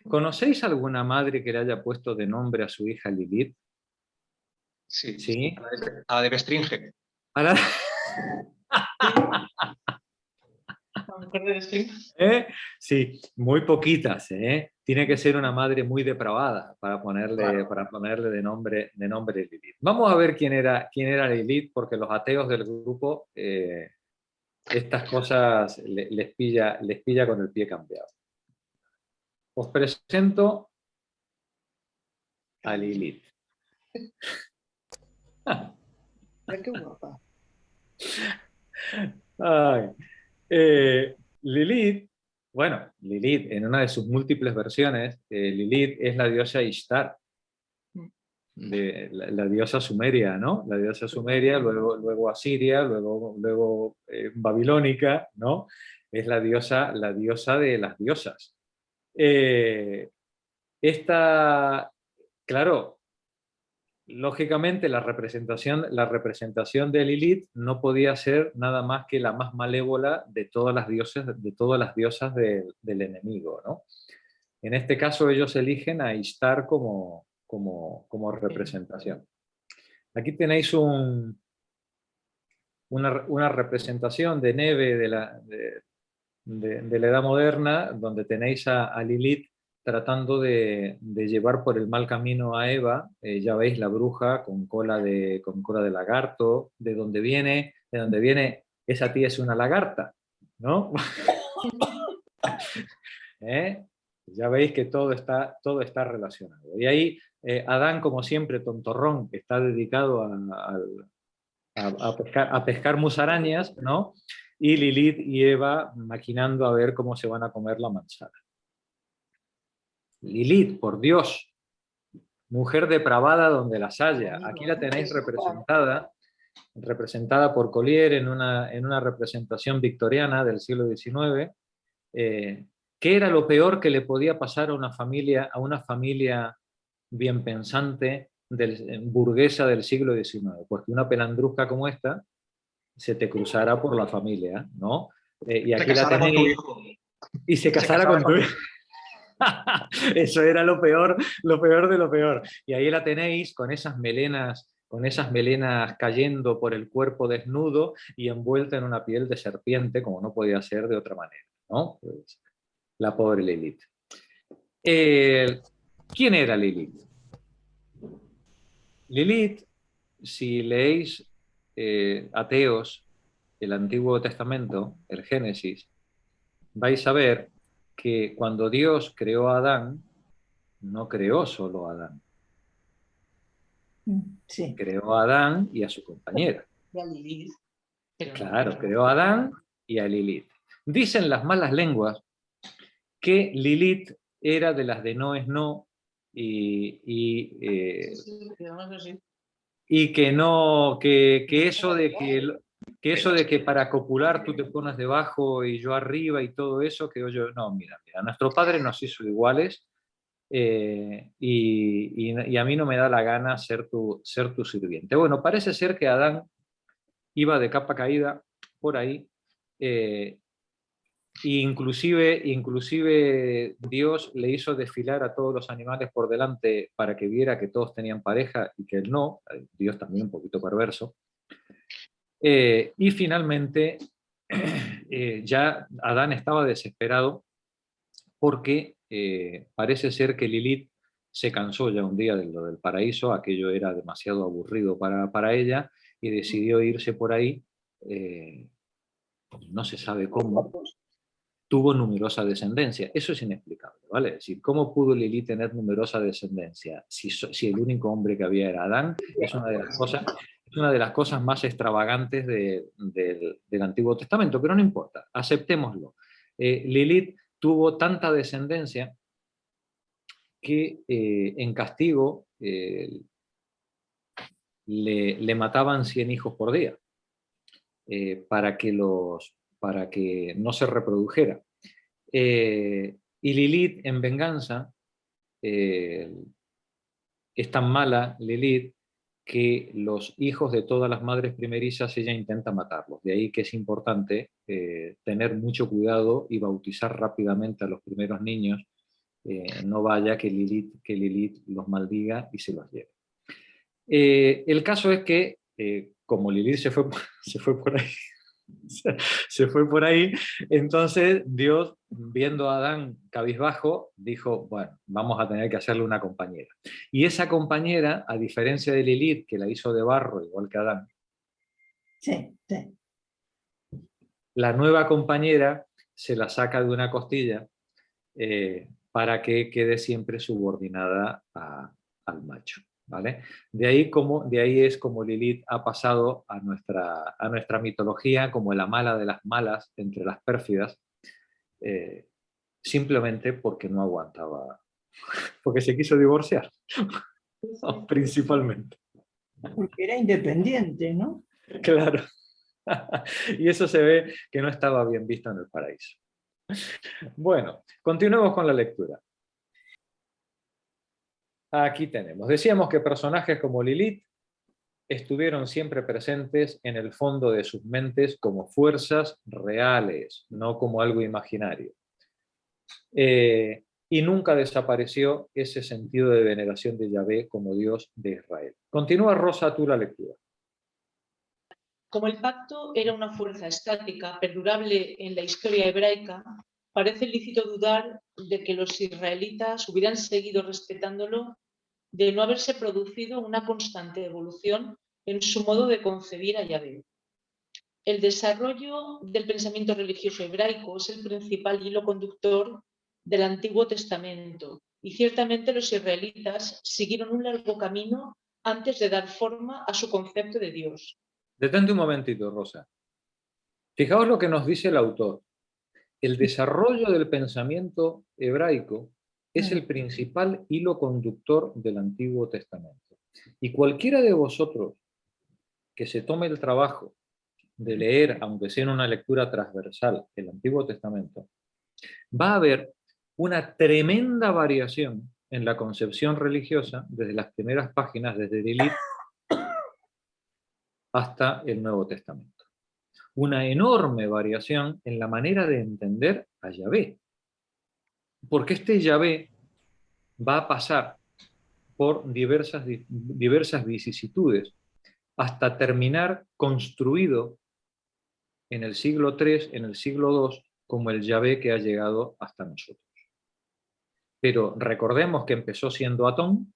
¿Conocéis alguna madre que le haya puesto de nombre a su hija Lilith? Sí. ¿Sí? A la de Bestringe. ¿A la- ¿Eh? Sí, muy poquitas, ¿eh? Tiene que ser una madre muy depravada para ponerle de nombre Lilith. Vamos a ver quién era Lilith, porque los ateos del grupo estas cosas les pilla con el pie cambiado. Os presento a Lilith. Mira qué guapa. Ay. Lilith, bueno, Lilith en una de sus múltiples versiones, Lilith es la diosa Ishtar, de la diosa sumeria, ¿no? La diosa sumeria, luego asiria, luego babilónica, ¿no? Es la diosa de las diosas. Esta, claro, lógicamente la representación de Lilith no podía ser nada más que la más malévola de todas las diosas del enemigo, ¿no? En este caso ellos eligen a Ishtar como representación. Aquí tenéis una representación de Neve de la Edad Moderna, donde tenéis a Lilith tratando de llevar por el mal camino a Eva. Ya veis la bruja con cola de lagarto, de donde viene, esa tía es una lagarta, ¿no? Ya veis que todo está relacionado. Y ahí Adán, como siempre, tontorrón, que está dedicado a pescar musarañas, ¿no? Y Lilith y Eva maquinando a ver cómo se van a comer la manzana. Lilith, por Dios, mujer depravada donde las haya. Aquí la tenéis representada por Collier en una representación victoriana del siglo XIX. ¿Qué era lo peor que le podía pasar a una familia bien pensante burguesa del siglo XIX? Pues que una pelandrusca como esta se te cruzara por la familia, ¿no? Y aquí la tenéis, con tu hijo. Y se casara con tu hijo. Eso era lo peor de lo peor. Y ahí la tenéis con esas melenas cayendo por el cuerpo desnudo y envuelta en una piel de serpiente, como no podía ser de otra manera, ¿no? Pues, la pobre Lilith. ¿Quién era Lilith? Lilith, si leéis ateos el Antiguo Testamento, el Génesis, vais a ver que cuando Dios creó a Adán, no creó solo a Adán. Sí. Creó a Adán y a su compañera. Y a Lilith. Claro, creó a Adán y a Lilith. Dicen las malas lenguas que Lilith era de las de no es no y que no, que eso de que para copular tú te pones debajo y yo arriba y todo eso, que yo, no, mira, nuestro padre nos hizo iguales y a mí no me da la gana ser tu sirviente. Bueno, parece ser que Adán iba de capa caída por ahí, inclusive Dios le hizo desfilar a todos los animales por delante para que viera que todos tenían pareja y que él no. Dios también un poquito perverso. Y finalmente ya Adán estaba desesperado porque parece ser que Lilith se cansó ya un día de lo del paraíso, aquello era demasiado aburrido para ella y decidió irse por ahí, no se sabe cómo. Tuvo numerosa descendencia. Eso es inexplicable, ¿vale? Es decir, ¿cómo pudo Lilith tener numerosa descendencia si el único hombre que había era Adán? Es una de las cosas más extravagantes del Antiguo Testamento, pero no importa, aceptémoslo. Lilith tuvo tanta descendencia que en castigo le mataban 100 hijos por día para que no se reprodujera. Y Lilith, en venganza, es tan mala Lilith que los hijos de todas las madres primerizas ella intenta matarlos. De ahí que es importante tener mucho cuidado y bautizar rápidamente a los primeros niños. No vaya que Lilith los maldiga y se los lleve. El caso es que, como Lilith se fue por ahí, se fue por ahí, entonces Dios, viendo a Adán cabizbajo, dijo, bueno, vamos a tener que hacerle una compañera. Y esa compañera, a diferencia de Lilith, que la hizo de barro, igual que Adán, Sí, sí. la nueva compañera se la saca de una costilla para que quede siempre subordinada al macho. ¿Vale? De ahí es como Lilith ha pasado a nuestra mitología como la mala de las malas entre las pérfidas, simplemente porque no aguantaba, porque se quiso divorciar, principalmente. Porque era independiente, ¿no? Claro. Y eso se ve que no estaba bien visto en el paraíso. Bueno, continuemos con la lectura. Aquí tenemos. Decíamos que personajes como Lilith estuvieron siempre presentes en el fondo de sus mentes como fuerzas reales, no como algo imaginario. Y nunca desapareció ese sentido de veneración de Yahvé como Dios de Israel. Continúa, Rosa, tú la lectura. Como el pacto era una fuerza estática, perdurable en la historia hebraica, parece lícito dudar de que los israelitas hubieran seguido respetándolo de no haberse producido una constante evolución en su modo de concebir a Yahvé. El desarrollo del pensamiento religioso hebraico es el principal hilo conductor del Antiguo Testamento y ciertamente los israelitas siguieron un largo camino antes de dar forma a su concepto de Dios. Detente un momentito, Rosa. Fijaos lo que nos dice el autor. El desarrollo del pensamiento hebraico es el principal hilo conductor del Antiguo Testamento. Y cualquiera de vosotros que se tome el trabajo de leer, aunque sea en una lectura transversal, el Antiguo Testamento, va a ver una tremenda variación en la concepción religiosa desde las primeras páginas, desde Lilith hasta el Nuevo Testamento. Una enorme variación en la manera de entender a Yahvé. Porque este Yahvé va a pasar por diversas vicisitudes hasta terminar construido en el siglo III, en el siglo II, como el Yahvé que ha llegado hasta nosotros. Pero recordemos que empezó siendo Atón,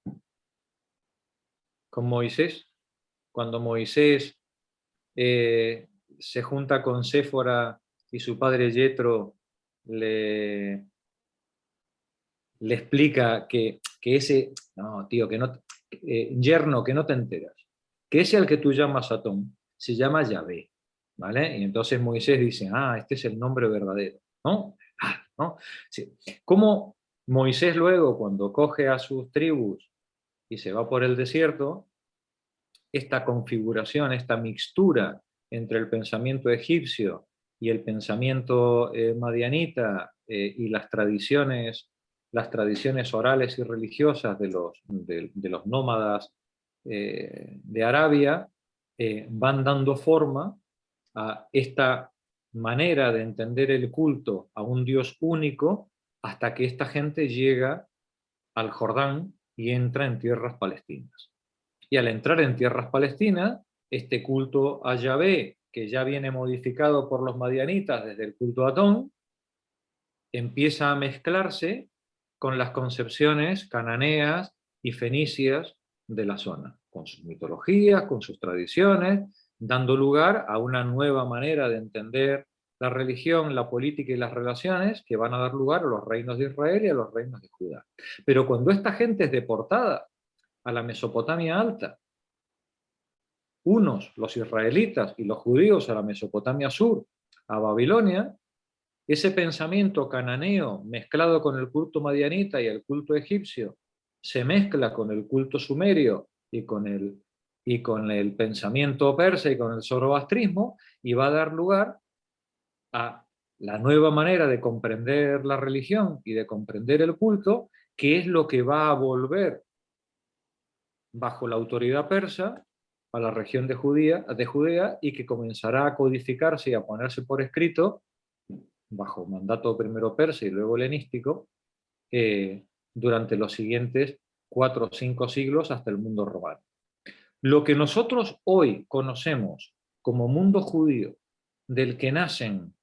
con Moisés. Cuando Moisés se junta con Séfora y su padre Yetro le explica que ese, no, tío, que no, yerno, que no te enteras, que ese al que tú llamas Atón se llama Yahvé, ¿vale? Y entonces Moisés dice, este es el nombre verdadero, ¿no? ¿No? Sí. Como Moisés luego, cuando coge a sus tribus y se va por el desierto, esta configuración, esta mixtura entre el pensamiento egipcio y el pensamiento madianita y las tradiciones orales y religiosas de los nómadas de Arabia, van dando forma a esta manera de entender el culto a un Dios único hasta que esta gente llega al Jordán y entra en tierras palestinas. Y al entrar en tierras palestinas, este culto a Yahvé, que ya viene modificado por los madianitas desde el culto a Atón, empieza a mezclarse con las concepciones cananeas y fenicias de la zona, con sus mitologías, con sus tradiciones, dando lugar a una nueva manera de entender la religión, la política y las relaciones que van a dar lugar a los reinos de Israel y a los reinos de Judá. Pero cuando esta gente es deportada a la Mesopotamia alta, unos, los israelitas, y los judíos a la Mesopotamia sur, a Babilonia, ese pensamiento cananeo mezclado con el culto madianita y el culto egipcio se mezcla con el culto sumerio y con el pensamiento persa y con el zoroastrismo, y va a dar lugar a la nueva manera de comprender la religión y de comprender el culto, que es lo que va a volver bajo la autoridad persa a la región de Judea y que comenzará a codificarse y a ponerse por escrito, bajo mandato primero persa y luego helenístico, durante los siguientes 4 o 5 siglos hasta el mundo romano. Lo que nosotros hoy conocemos como mundo judío, del que nacen,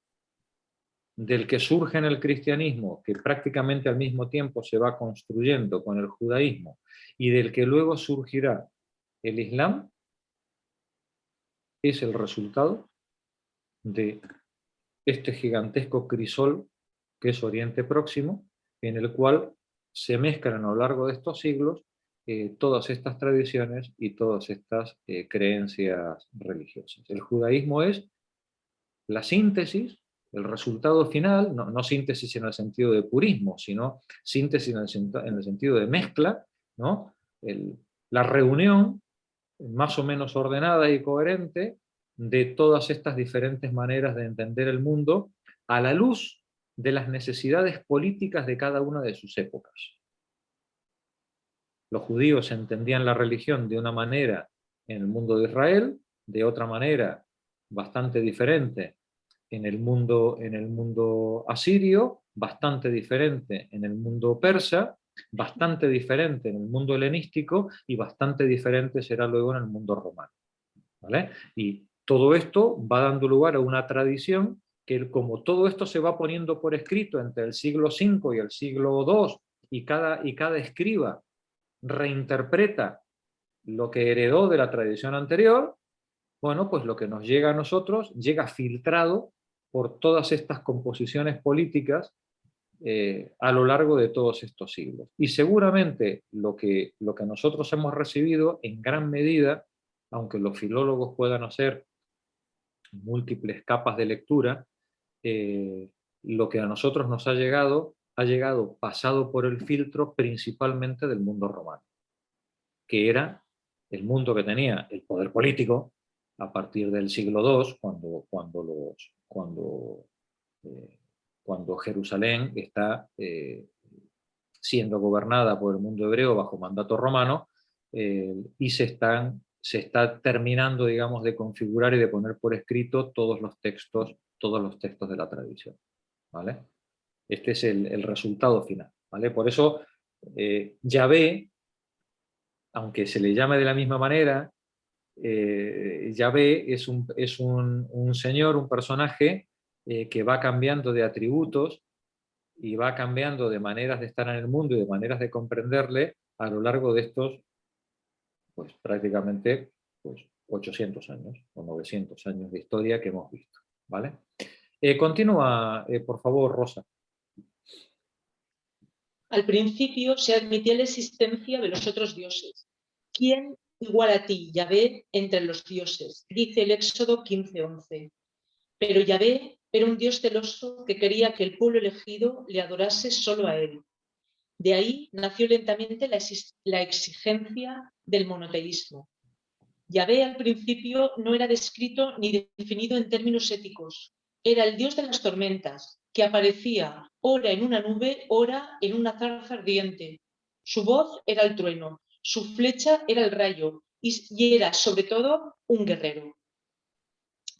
del que surge en el cristianismo, que prácticamente al mismo tiempo se va construyendo con el judaísmo, y del que luego surgirá el Islam, es el resultado de este gigantesco crisol que es Oriente Próximo, en el cual se mezclan a lo largo de estos siglos todas estas tradiciones y todas estas creencias religiosas. El judaísmo es la síntesis, el resultado final, no síntesis en el sentido de purismo, sino síntesis en el sentido de mezcla, ¿no? La reunión más o menos ordenada y coherente de todas estas diferentes maneras de entender el mundo a la luz de las necesidades políticas de cada una de sus épocas. Los judíos entendían la religión de una manera en el mundo de Israel, de otra manera bastante diferente en el mundo asirio, bastante diferente en el mundo persa, bastante diferente en el mundo helenístico y bastante diferente será luego en el mundo romano, ¿vale? Y todo esto va dando lugar a una tradición que, como todo esto se va poniendo por escrito entre el siglo V y el siglo II, y cada escriba reinterpreta lo que heredó de la tradición anterior, bueno, pues lo que nos llega a nosotros llega filtrado por todas estas composiciones políticas a lo largo de todos estos siglos. Y seguramente lo que nosotros hemos recibido en gran medida, aunque los filólogos puedan hacer múltiples capas de lectura, lo que a nosotros nos ha llegado pasado por el filtro principalmente del mundo romano, que era el mundo que tenía el poder político a partir del siglo II, cuando Jerusalén está siendo gobernada por el mundo hebreo bajo mandato romano, y se está terminando, digamos, de configurar y de poner por escrito todos los textos de la tradición, ¿vale? Este es el resultado final, ¿vale? Por eso Yahvé, aunque se le llame de la misma manera, Yahvé es un señor, un personaje que va cambiando de atributos y va cambiando de maneras de estar en el mundo y de maneras de comprenderle a lo largo de estos, pues prácticamente 800 años o 900 años de historia que hemos visto, ¿vale? Continúa, por favor, Rosa. Al principio se admitía la existencia de los otros dioses. ¿Quién igual a ti, Yahvé, entre los dioses? Dice el Éxodo 15:11. Pero Yahvé era un Dios celoso que quería que el pueblo elegido le adorase solo a él. De ahí nació lentamente la exigencia del monoteísmo. Yahvé al principio no era descrito ni definido en términos éticos. Era el Dios de las tormentas, que aparecía ora en una nube, ora en una zarza ardiente. Su voz era el trueno, su flecha era el rayo y era sobre todo un guerrero.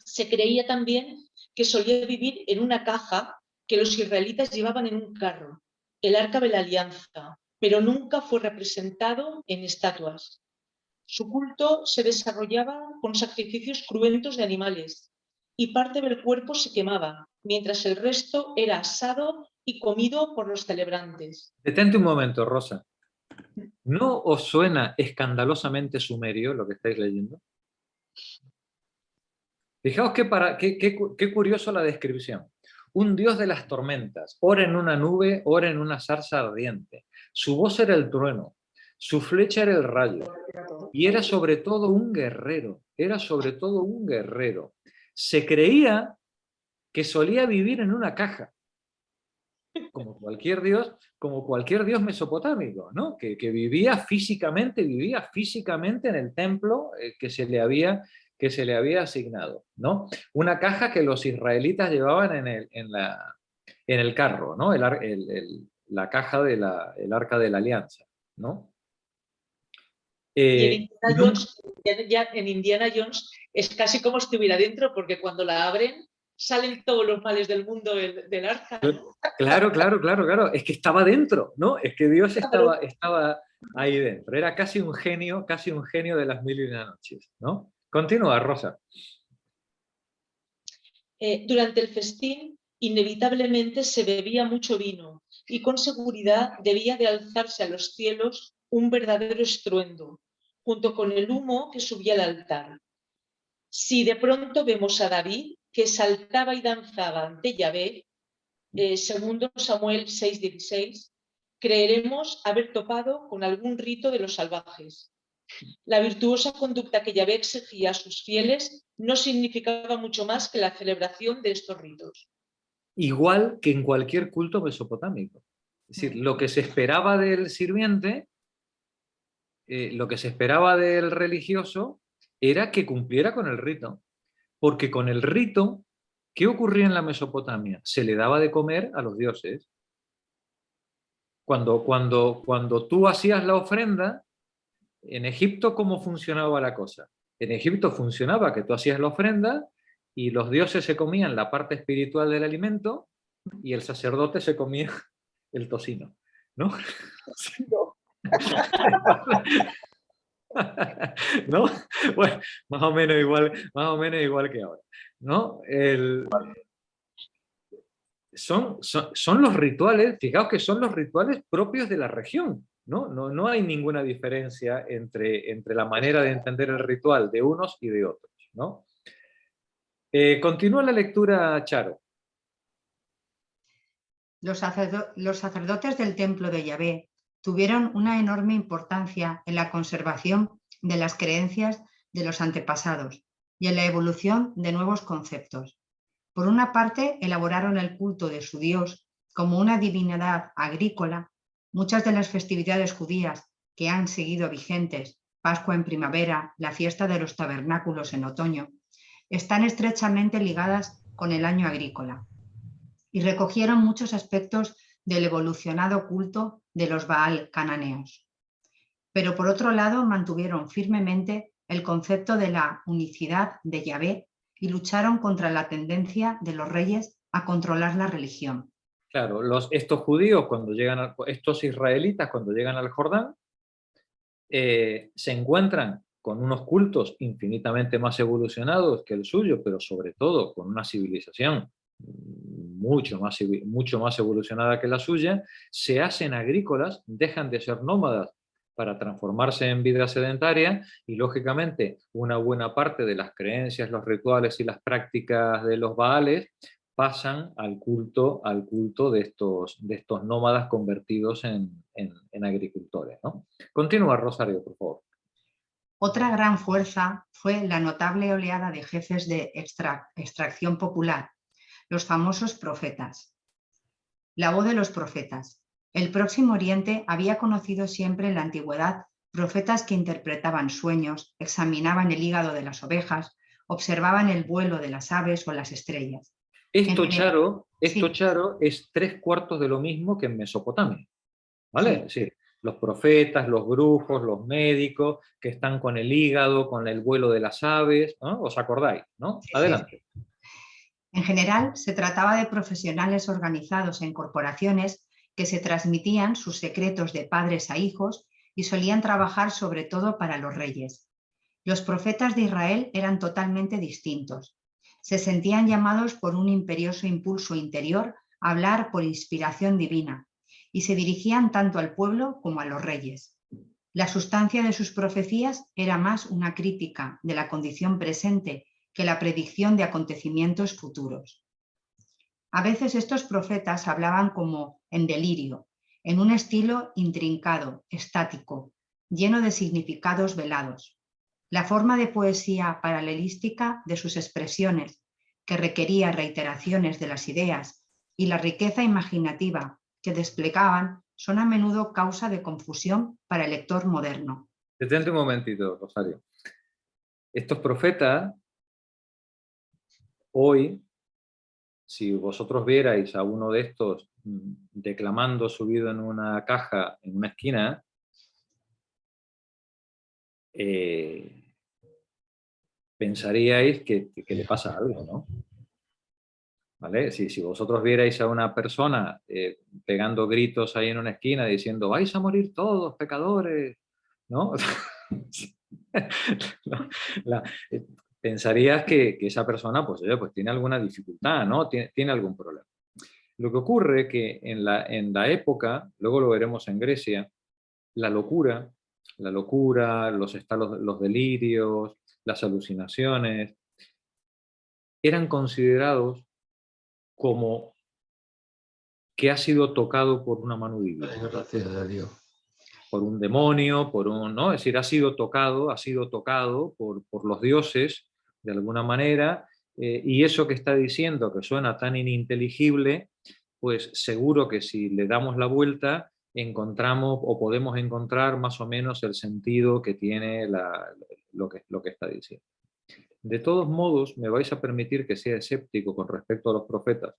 Se creía también que solía vivir en una caja que los israelitas llevaban en un carro, el Arca de la Alianza, pero nunca fue representado en estatuas. Su culto se desarrollaba con sacrificios cruentos de animales y parte del cuerpo se quemaba, mientras el resto era asado y comido por los celebrantes. Detente un momento, Rosa. ¿No os suena escandalosamente sumerio lo que estáis leyendo? Fijaos qué curioso la descripción. Un dios de las tormentas, ora en una nube, ora en una zarza ardiente. Su voz era el trueno, su flecha era el rayo, y era sobre todo un guerrero, Se creía que solía vivir en una caja, como cualquier dios mesopotámico, ¿no? Que vivía físicamente en el templo que se le había asignado, ¿no? Una caja que los israelitas llevaban en el carro, ¿no? La caja del Arca de la Alianza, ¿no? Y en Indiana Jones es casi como si estuviera dentro, porque cuando la abren salen todos los males del mundo del arca, ¿no? Claro. Es que estaba dentro, ¿no? Es que Dios estaba ahí dentro. Era casi un genio de las mil y una noches, ¿no? Continúa, Rosa. Durante el festín, inevitablemente se bebía mucho vino y con seguridad debía de alzarse a los cielos un verdadero estruendo, junto con el humo que subía al altar. Si de pronto vemos a David, que saltaba y danzaba ante Yahvé, segundo Samuel 6:16, creeremos haber topado con algún rito de los salvajes. La virtuosa conducta que Yahvé exigía a sus fieles no significaba mucho más que la celebración de estos ritos. Igual que en cualquier culto mesopotámico. Es decir, lo que se esperaba del sirviente, lo que se esperaba del religioso, era que cumpliera con el rito. Porque con el rito, ¿qué ocurría en la Mesopotamia? Se le daba de comer a los dioses. Cuando tú hacías la ofrenda, en Egipto, ¿cómo funcionaba la cosa? En Egipto funcionaba que tú hacías la ofrenda y los dioses se comían la parte espiritual del alimento y el sacerdote se comía el tocino, ¿no? ¿No? Bueno, más o menos igual que ahora, ¿no? Son los rituales, fijaos que son los rituales propios de la región. No hay ninguna diferencia entre la manera de entender el ritual de unos y de otros, ¿no? Continúa la lectura, Charo. Los sacerdotes del templo de Yahvé tuvieron una enorme importancia en la conservación de las creencias de los antepasados y en la evolución de nuevos conceptos. Por una parte, elaboraron el culto de su Dios como una divinidad agrícola. Muchas de las festividades judías que han seguido vigentes, Pascua en primavera, la fiesta de los tabernáculos en otoño, están estrechamente ligadas con el año agrícola y recogieron muchos aspectos del evolucionado culto de los Baal cananeos. Pero por otro lado, mantuvieron firmemente el concepto de la unicidad de Yahvé y lucharon contra la tendencia de los reyes a controlar la religión. Claro, estos israelitas cuando llegan al Jordán, se encuentran con unos cultos infinitamente más evolucionados que el suyo, pero sobre todo con una civilización mucho más evolucionada que la suya, se hacen agrícolas, dejan de ser nómadas para transformarse en vida sedentaria y, lógicamente, una buena parte de las creencias, los rituales y las prácticas de los baales pasan al culto de estos nómadas convertidos en agricultores, ¿no? Continúa, Rosario, por favor. Otra gran fuerza fue la notable oleada de jefes de extracción popular, los famosos profetas. La voz de los profetas. El Próximo Oriente había conocido siempre en la antigüedad profetas que interpretaban sueños, examinaban el hígado de las ovejas, observaban el vuelo de las aves o las estrellas. Esto, Charo, es 3/4 de lo mismo que en Mesopotamia, ¿vale? Sí. Es decir, los profetas, los brujos, los médicos, que están con el hígado, con el vuelo de las aves, ¿no? ¿Os acordáis? ¿No? Adelante. Sí. En general, se trataba de profesionales organizados en corporaciones que se transmitían sus secretos de padres a hijos y solían trabajar sobre todo para los reyes. Los profetas de Israel eran totalmente distintos. Se sentían llamados por un imperioso impulso interior a hablar por inspiración divina y se dirigían tanto al pueblo como a los reyes. La sustancia de sus profecías era más una crítica de la condición presente que la predicción de acontecimientos futuros. A veces estos profetas hablaban como en delirio, en un estilo intrincado, estático, lleno de significados velados. La forma de poesía paralelística de sus expresiones, que requería reiteraciones de las ideas, y la riqueza imaginativa que desplegaban son a menudo causa de confusión para el lector moderno. Detente un momentito, Rosario. Estos profetas, hoy, si vosotros vierais a uno de estos declamando subido en una caja en una esquina, pensaríais que le pasa algo, ¿no? ¿Vale? Si vosotros vierais a una persona pegando gritos ahí en una esquina diciendo vais a morir todos, pecadores, ¿no? Pensarías que esa persona pues tiene alguna dificultad, ¿no? Tiene algún problema. Lo que ocurre es que en la época, luego lo veremos en Grecia, la locura, los delirios, las alucinaciones, eran considerados como que ha sido tocado por una mano divina. Gracias a Dios. Por un demonio, ¿no? Es decir, ha sido tocado por los dioses, de alguna manera, y eso que está diciendo, que suena tan ininteligible, pues seguro que si le damos la vuelta, encontramos o podemos encontrar más o menos el sentido que tiene lo que está diciendo. De todos modos, me vais a permitir que sea escéptico con respecto a los profetas,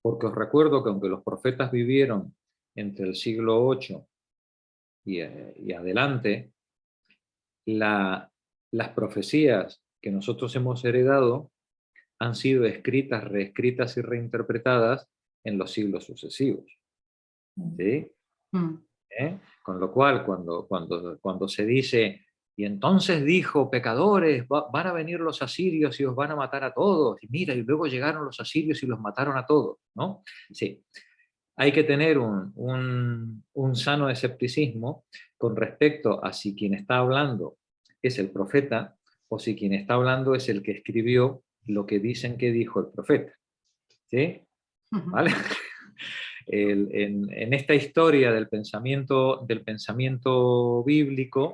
porque os recuerdo que aunque los profetas vivieron entre el siglo VIII y adelante, las profecías que nosotros hemos heredado han sido escritas, reescritas y reinterpretadas en los siglos sucesivos. ¿Sí? Con lo cual, cuando se dice, y entonces dijo, pecadores, van a venir los asirios y os van a matar a todos, y mira, y luego llegaron los asirios y los mataron a todos, ¿no? Sí. Hay que tener un sano escepticismo con respecto a si quien está hablando es el profeta o si quien está hablando es el que escribió lo que dicen que dijo el profeta. ¿Sí? ¿Vale? En esta historia del pensamiento bíblico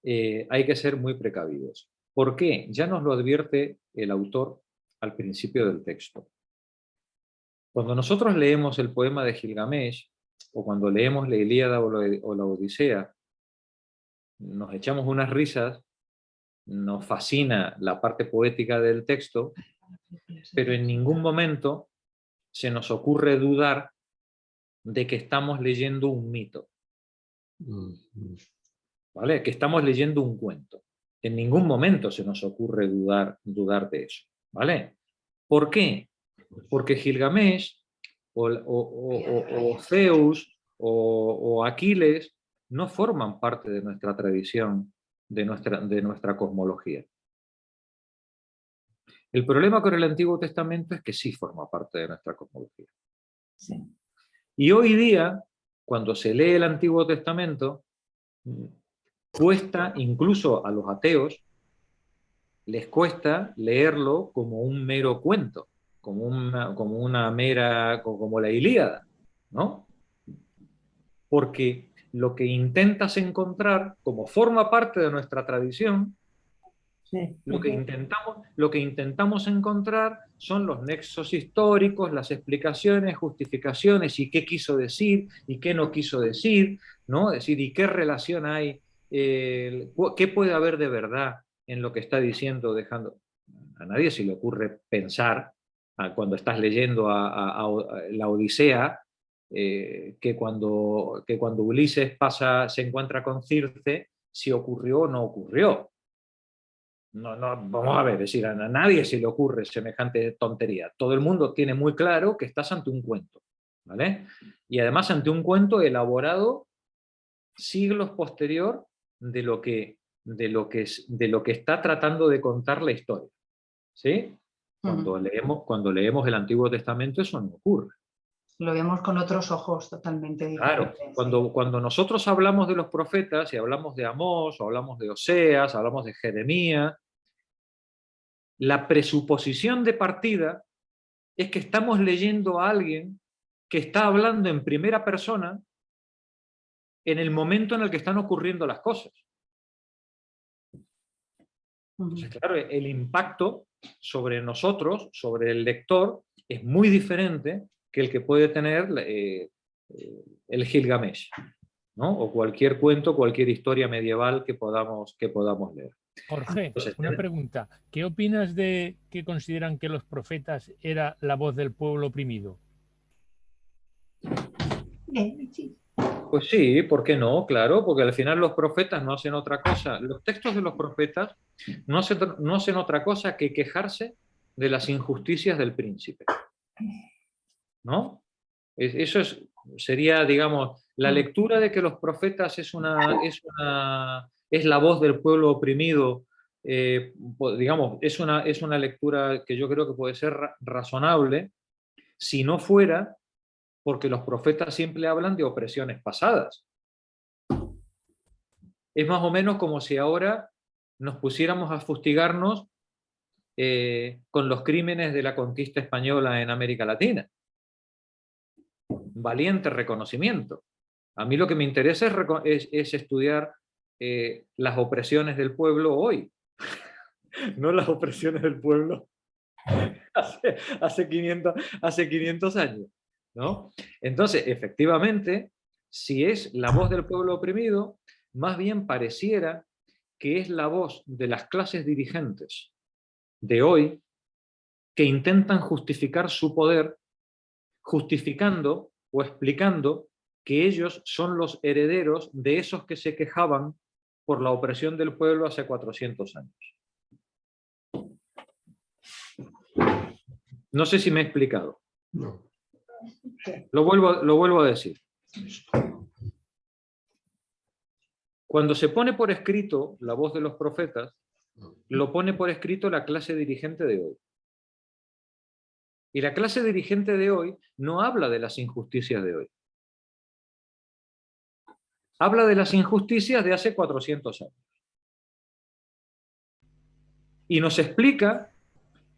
hay que ser muy precavidos. ¿Por qué? Ya nos lo advierte el autor al principio del texto. Cuando nosotros leemos el poema de Gilgamesh, o cuando leemos la Ilíada o la Odisea, nos echamos unas risas, nos fascina la parte poética del texto, pero en ningún momento se nos ocurre dudar de que estamos leyendo un mito, ¿vale? Que estamos leyendo un cuento. En ningún momento se nos ocurre dudar de eso, ¿vale? ¿Por qué? Porque Gilgamesh o Zeus o Aquiles no forman parte de nuestra tradición, de nuestra cosmología. El problema con el Antiguo Testamento es que sí forma parte de nuestra cosmología. Sí. Y hoy día, cuando se lee el Antiguo Testamento, cuesta, incluso a los ateos, les cuesta leerlo como un mero cuento, como la Ilíada, ¿no? Porque lo que intentas encontrar, como forma parte de nuestra tradición, Sí. lo que intentamos encontrar son los nexos históricos, las explicaciones, justificaciones, y qué quiso decir, y qué no quiso decir, ¿no? Es decir, y qué relación hay, qué puede haber de verdad en lo que está diciendo, dejando. A nadie se le ocurre pensar, cuando estás leyendo a la Odisea, que cuando Ulises se encuentra con Circe, si ocurrió o no ocurrió. No, vamos a ver, es decir, a nadie se le ocurre semejante tontería. Todo el mundo tiene muy claro que estás ante un cuento, ¿vale? Y además ante un cuento elaborado siglos posterior de lo que está tratando de contar la historia, ¿sí? Cuando leemos el Antiguo Testamento eso no ocurre. Lo vemos con otros ojos totalmente diferentes. Claro, cuando nosotros hablamos de los profetas y hablamos de Amós, o hablamos de Oseas, hablamos de Jeremías, la presuposición de partida es que estamos leyendo a alguien que está hablando en primera persona en el momento en el que están ocurriendo las cosas. Entonces, claro, el impacto sobre nosotros, sobre el lector, es muy diferente que el que puede tener el Gilgamesh, ¿no? O cualquier cuento, cualquier historia medieval que podamos leer. Jorge, una pregunta. ¿Qué opinas de que consideran que los profetas era la voz del pueblo oprimido? Sí. Pues sí, ¿por qué no? Claro, porque al final los profetas no hacen otra cosa. Los textos de los profetas no hacen otra cosa que quejarse de las injusticias del príncipe, ¿no? Sería, digamos, la lectura de que los profetas es la voz del pueblo oprimido, digamos, es una lectura que yo creo que puede ser razonable, si no fuera porque los profetas siempre hablan de opresiones pasadas. Es más o menos como si ahora nos pusiéramos a fustigarnos con los crímenes de la conquista española en América Latina. Valiente reconocimiento. A mí lo que me interesa es estudiar las opresiones del pueblo hoy, no las opresiones del pueblo hace 500 años, ¿no? Entonces, efectivamente, si es la voz del pueblo oprimido, más bien pareciera que es la voz de las clases dirigentes de hoy que intentan justificar su poder, justificando o explicando que ellos son los herederos de esos que se quejaban por la opresión del pueblo hace 400 años. No sé si me he explicado. No. Lo vuelvo a decir. Cuando se pone por escrito la voz de los profetas, lo pone por escrito la clase dirigente de hoy. Y la clase dirigente de hoy no habla de las injusticias de hoy. Habla de las injusticias de hace 400 años. Y nos explica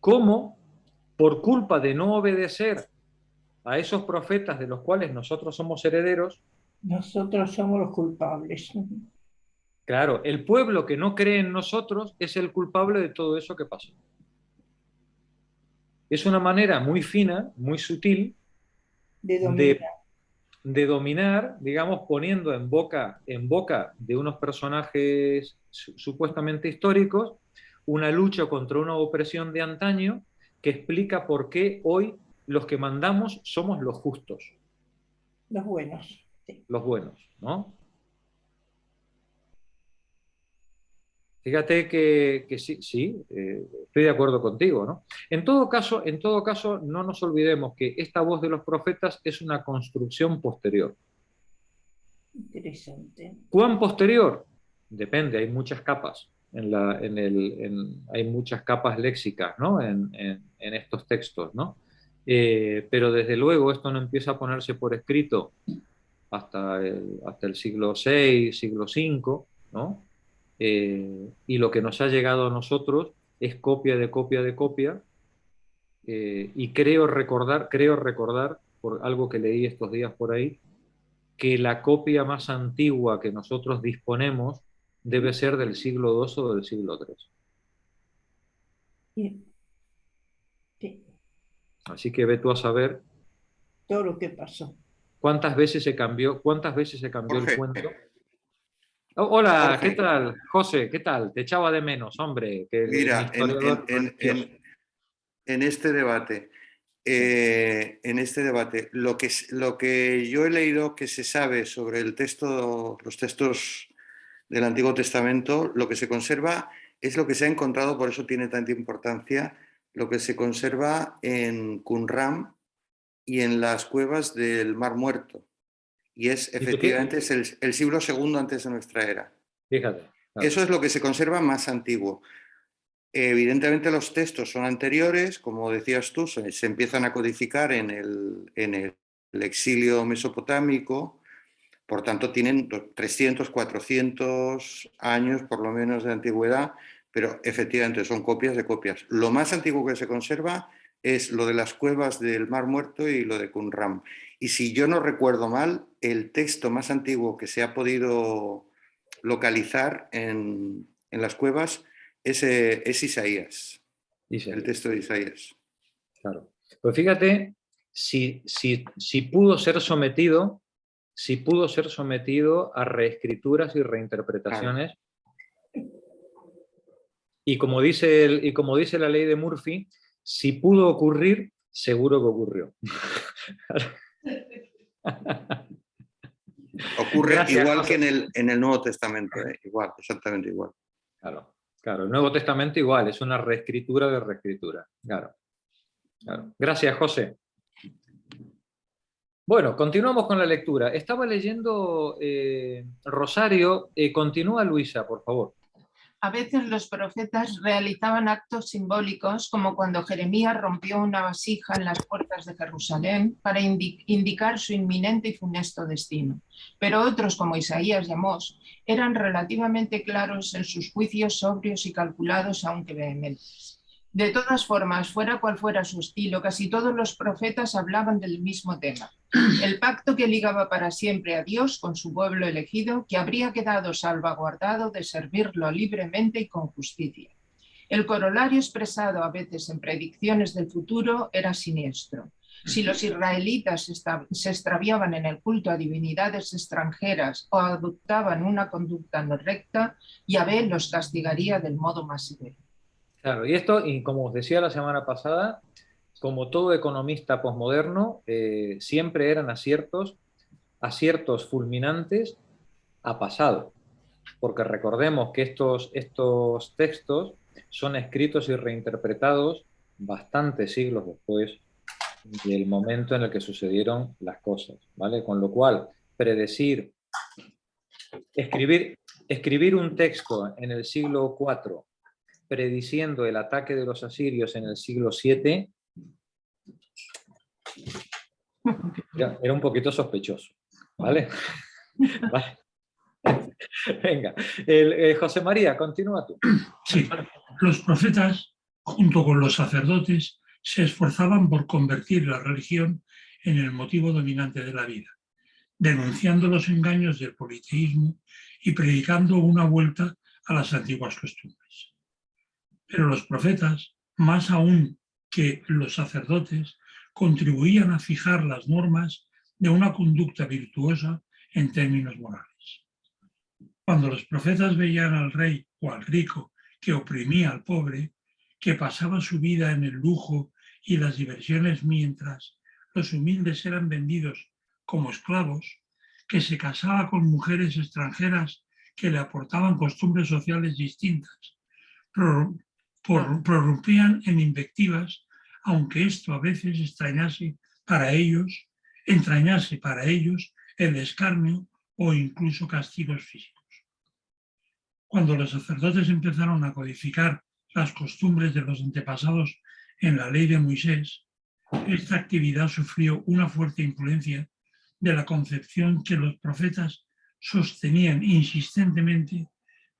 cómo, por culpa de no obedecer a esos profetas de los cuales nosotros somos herederos, Nosotros somos los culpables. claro, el pueblo que no cree en nosotros es el culpable de todo eso que pasó. Es una manera muy fina, muy sutil de dominar, digamos, poniendo en boca de unos personajes supuestamente históricos una lucha contra una opresión de antaño que explica por qué hoy los que mandamos somos los justos. Los buenos. Sí. Los buenos, ¿no? Fíjate que sí, estoy de acuerdo contigo, ¿no? En todo caso, no nos olvidemos que esta voz de los profetas es una construcción posterior. Interesante. ¿Cuán posterior? Depende, hay muchas capas. Hay muchas capas léxicas, ¿no? en estos textos, ¿no? Pero desde luego esto no empieza a ponerse por escrito hasta el siglo VI, siglo V, ¿no? Y lo que nos ha llegado a nosotros es copia de copia de copia, y creo recordar, por algo que leí estos días por ahí, que la copia más antigua que nosotros disponemos debe ser del siglo II o del siglo III. Sí. Sí. Así que ve tú a saber Todo lo que pasó. cuántas veces se cambió el cuento. Oh, hola, Jorge. ¿qué tal? José, ¿qué tal? Te echaba de menos, hombre. Mira, en este debate, lo que yo he leído que se sabe sobre los textos del Antiguo Testamento, lo que se conserva es lo que se ha encontrado, por eso tiene tanta importancia, lo que se conserva en Qumran y en las cuevas del Mar Muerto. Y efectivamente es el siglo II antes de nuestra era. Fíjate. Claro. Eso es lo que se conserva más antiguo. Evidentemente los textos son anteriores, como decías tú, se empiezan a codificar en el exilio mesopotámico, por tanto tienen 300, 400 años por lo menos de antigüedad, pero efectivamente son copias de copias. Lo más antiguo que se conserva es lo de las cuevas del Mar Muerto y lo de Qumran. Y si yo no recuerdo mal, el texto más antiguo que se ha podido localizar en las cuevas es Isaías, el texto de Isaías. Claro. Pues fíjate, si pudo ser sometido a reescrituras y reinterpretaciones, claro. Y como dice la ley de Murphy, si pudo ocurrir, seguro que ocurrió. Ocurre Gracias, igual José. que en el Nuevo Testamento, igual, exactamente igual. Claro, claro, el Nuevo Testamento igual, es una reescritura de reescritura. Claro, claro. Gracias, José. Bueno, continuamos con la lectura. Estaba leyendo Rosario. Continúa, Luisa, por favor. A veces los profetas realizaban actos simbólicos, como cuando Jeremías rompió una vasija en las puertas de Jerusalén para indicar su inminente y funesto destino. Pero otros, como Isaías y Amós, eran relativamente claros en sus juicios, sobrios y calculados, aunque vehementes. De todas formas, fuera cual fuera su estilo, casi todos los profetas hablaban del mismo tema: el pacto que ligaba para siempre a Dios con su pueblo elegido, que habría quedado salvaguardado de servirlo libremente y con justicia. El corolario expresado a veces en predicciones del futuro era siniestro. Si los israelitas se extraviaban en el culto a divinidades extranjeras o adoptaban una conducta no recta, Yahvé los castigaría del modo más severo. Claro, y esto, y como os decía la semana pasada, como todo economista posmoderno, siempre eran aciertos fulminantes a pasado. Porque recordemos que estos textos son escritos y reinterpretados bastantes siglos después del momento en el que sucedieron las cosas, ¿vale? Con lo cual, escribir un texto en el siglo IV prediciendo el ataque de los asirios en el siglo VII era un poquito sospechoso, ¿vale? ¿Vale? Venga, José María, continúa tú. Sí, los profetas, junto con los sacerdotes, se esforzaban por convertir la religión en el motivo dominante de la vida, denunciando los engaños del politeísmo y predicando una vuelta a las antiguas costumbres. Pero los profetas, más aún que los sacerdotes, contribuían a fijar las normas de una conducta virtuosa en términos morales. Cuando los profetas veían al rey o al rico que oprimía al pobre, que pasaba su vida en el lujo y las diversiones mientras los humildes eran vendidos como esclavos, que se casaba con mujeres extranjeras que le aportaban costumbres sociales distintas, prorrumpían en invectivas, aunque esto a veces entrañase para ellos el escarnio o incluso castigos físicos. Cuando los sacerdotes empezaron a codificar las costumbres de los antepasados en la ley de Moisés, esta actividad sufrió una fuerte influencia de la concepción que los profetas sostenían insistentemente: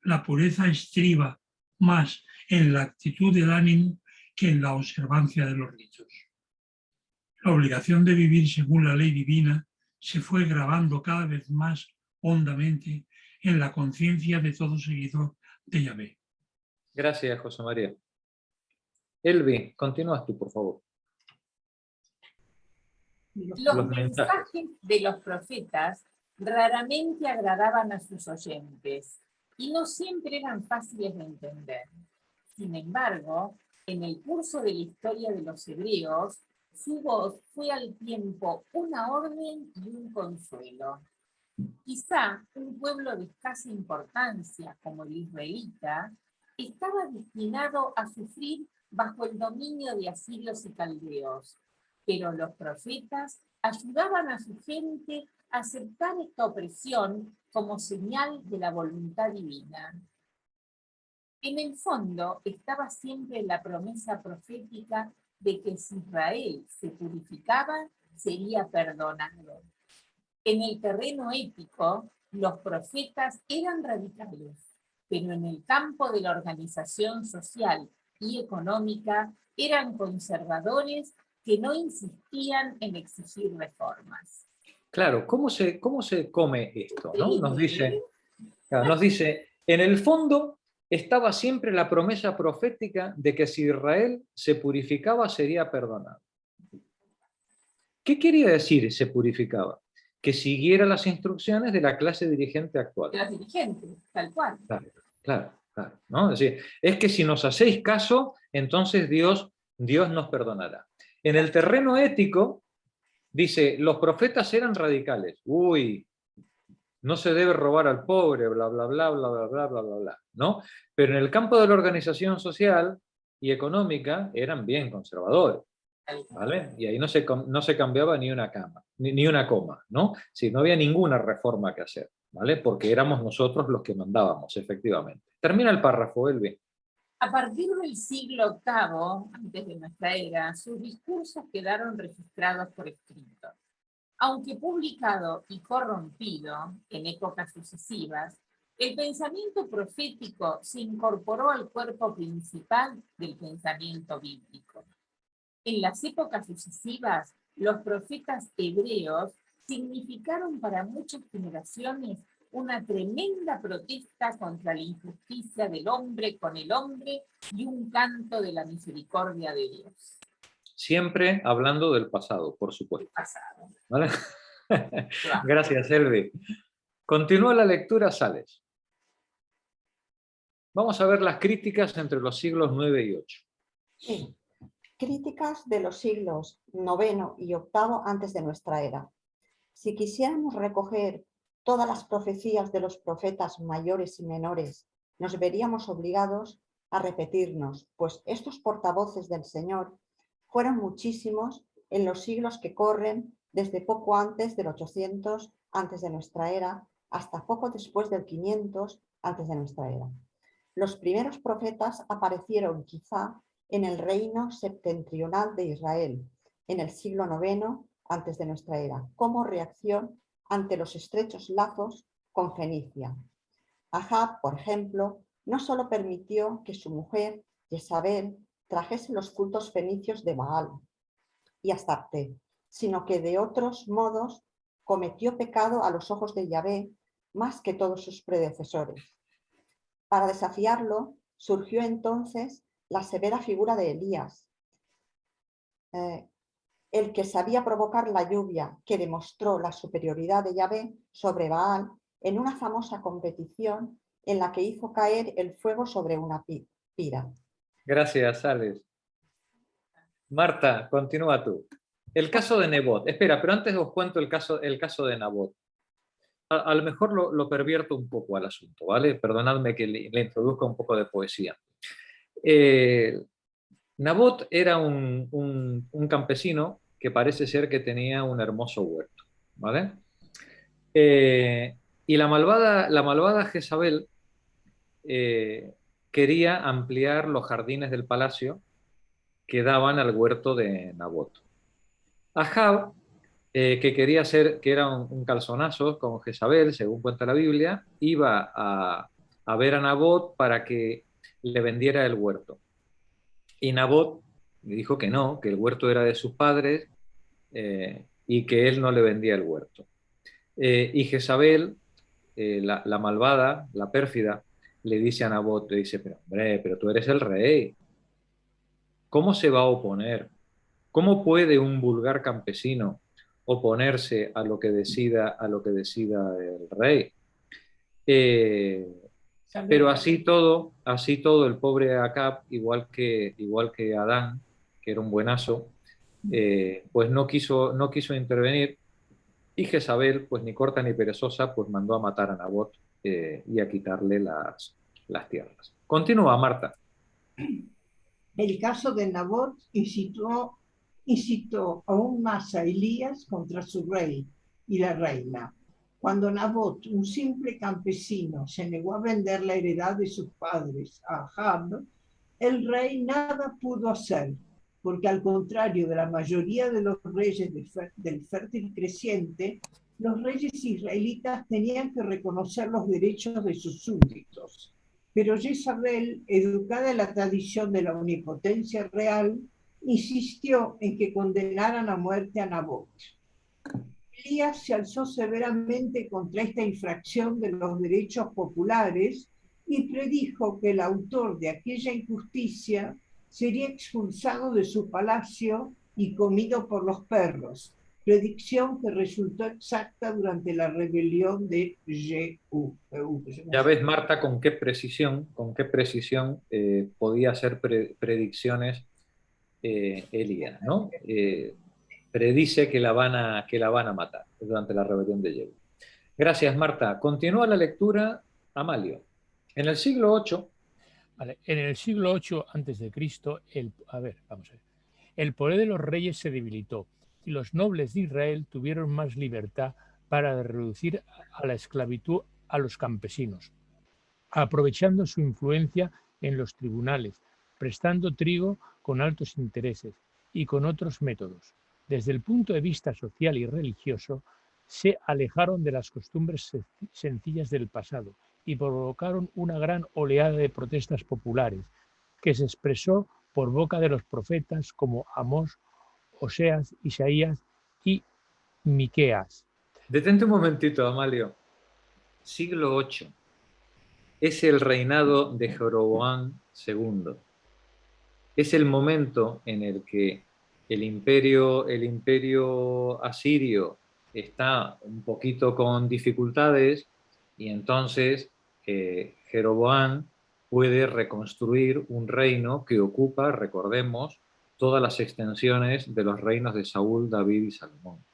la pureza estriba más en la actitud del ánimo que en la observancia de los ritos. La obligación de vivir según la ley divina se fue grabando cada vez más hondamente en la conciencia de todo seguidor de Yahvé. Gracias, José María. Elvi, continúas tú, por favor. Los mensajes de los profetas raramente agradaban a sus oyentes y no siempre eran fáciles de entender. Sin embargo, en el curso de la historia de los hebreos, su voz fue al tiempo una orden y un consuelo. Quizá un pueblo de escasa importancia como el israelita estaba destinado a sufrir bajo el dominio de asirios y caldeos, pero los profetas ayudaban a su gente a aceptar esta opresión como señal de la voluntad divina. En el fondo estaba siempre la promesa profética de que si Israel se purificaba, sería perdonado. En el terreno ético, los profetas eran radicales, pero en el campo de la organización social y económica eran conservadores que no insistían en exigir reformas. Claro, ¿cómo se come esto? ¿No? Nos dice, en el fondo estaba siempre la promesa profética de que si Israel se purificaba sería perdonado. ¿Qué quería decir se purificaba? Que siguiera las instrucciones de la clase dirigente actual. De las dirigentes, tal cual. Claro, ¿no? Es decir, es que si nos hacéis caso, entonces Dios nos perdonará. En el terreno ético, dice, los profetas eran radicales. Uy, no se debe robar al pobre, bla, bla, bla, bla, bla, bla, bla, bla, bla, ¿no? Pero en el campo de la organización social y económica eran bien conservadores, ¿vale? Y ahí no se cambiaba ni una ni una coma, ¿no? Sí, no había ninguna reforma que hacer, ¿vale? Porque éramos nosotros los que mandábamos, efectivamente. Termina el párrafo, Elvi. A partir del siglo VIII, antes de nuestra era, sus discursos quedaron registrados por escrito. Aunque publicado y corrompido en épocas sucesivas, el pensamiento profético se incorporó al cuerpo principal del pensamiento bíblico. En las épocas sucesivas, los profetas hebreos significaron para muchas generaciones una tremenda protesta contra la injusticia del hombre con el hombre y un canto de la misericordia de Dios. Siempre hablando del pasado, por supuesto. Pasado. ¿Vale? Gracias, Elvi. Continúa la lectura, Sales. Vamos a ver las críticas entre los siglos 9 y 8. Sí. Críticas de los siglos IX y VIII antes de nuestra era. Si quisiéramos recoger todas las profecías de los profetas mayores y menores, nos veríamos obligados a repetirnos, pues estos portavoces del Señor fueron muchísimos en los siglos que corren desde poco antes del 800 antes de nuestra era hasta poco después del 500 antes de nuestra era. Los primeros profetas aparecieron quizá en el reino septentrional de Israel, en el siglo IX antes de nuestra era, como reacción ante los estrechos lazos con Fenicia. Ahab, por ejemplo, no solo permitió que su mujer, Jezabel, trajese los cultos fenicios de Baal y Astarte, sino que de otros modos cometió pecado a los ojos de Yahvé más que todos sus predecesores. Para desafiarlo, surgió entonces la severa figura de Elías, el que sabía provocar la lluvia que demostró la superioridad de Yahvé sobre Baal en una famosa competición en la que hizo caer el fuego sobre una pira. Gracias, Sales. Marta, continúa tú. El caso de Nebot. Espera, pero antes os cuento el caso de Nabot. A lo mejor lo pervierto un poco al asunto, ¿vale? Perdonadme que le introduzca un poco de poesía. Nabot era un campesino que parece ser que tenía un hermoso huerto, ¿vale? Y la malvada Jezabel quería ampliar los jardines del palacio que daban al huerto de Nabot. Ahab, que era un calzonazo con Jezabel, según cuenta la Biblia, iba a ver a Nabot para que le vendiera el huerto. Y Nabot le dijo que no, que el huerto era de sus padres y que él no le vendía el huerto. Y Jezabel, la malvada, la pérfida, le dice a Nabot, le dice, pero hombre, pero tú eres el rey. ¿Cómo se va a oponer? ¿Cómo puede un vulgar campesino oponerse a lo que decida el rey? Pero así todo el pobre Acab, igual que Adán, que era un buenazo, pues no quiso intervenir, y Jezabel, pues ni corta ni perezosa, pues mandó a matar a Nabot y a quitarle las tierras. Continúa, Marta. El caso de Nabot incitó aún más a Elías contra su rey y la reina. Cuando Nabot, un simple campesino, se negó a vender la heredad de sus padres a Ahab, el rey nada pudo hacer, porque al contrario de la mayoría de los reyes del fértil creciente, los reyes israelitas tenían que reconocer los derechos de sus súbditos. Pero Jezabel, educada en la tradición de la omnipotencia real, insistió en que condenaran a muerte a Nabot. Elías se alzó severamente contra esta infracción de los derechos populares y predijo que el autor de aquella injusticia sería expulsado de su palacio y comido por los perros, predicción que resultó exacta durante la rebelión de Jehú. Ya ves, Marta, con qué precisión podía hacer predicciones Elías, ¿no? Predice que la van a matar durante la rebelión de Jehú. Gracias, Marta. Continúa la lectura, Amalio. En el siglo VIII... Vale, en el siglo VIII a.C., el poder de los reyes se debilitó y los nobles de Israel tuvieron más libertad para reducir a la esclavitud a los campesinos, aprovechando su influencia en los tribunales, prestando trigo con altos intereses y con otros métodos. Desde el punto de vista social y religioso, se alejaron de las costumbres sencillas del pasado y provocaron una gran oleada de protestas populares que se expresó por boca de los profetas como Amós, Oseas, Isaías y Miqueas. Detente un momentito, Amalio. Siglo VIII. Es el reinado de Jeroboam II. Es el momento en el que el imperio asirio está un poquito con dificultades y entonces Jeroboam puede reconstruir un reino que ocupa, recordemos, todas las extensiones de los reinos de Saúl, David y Salomón.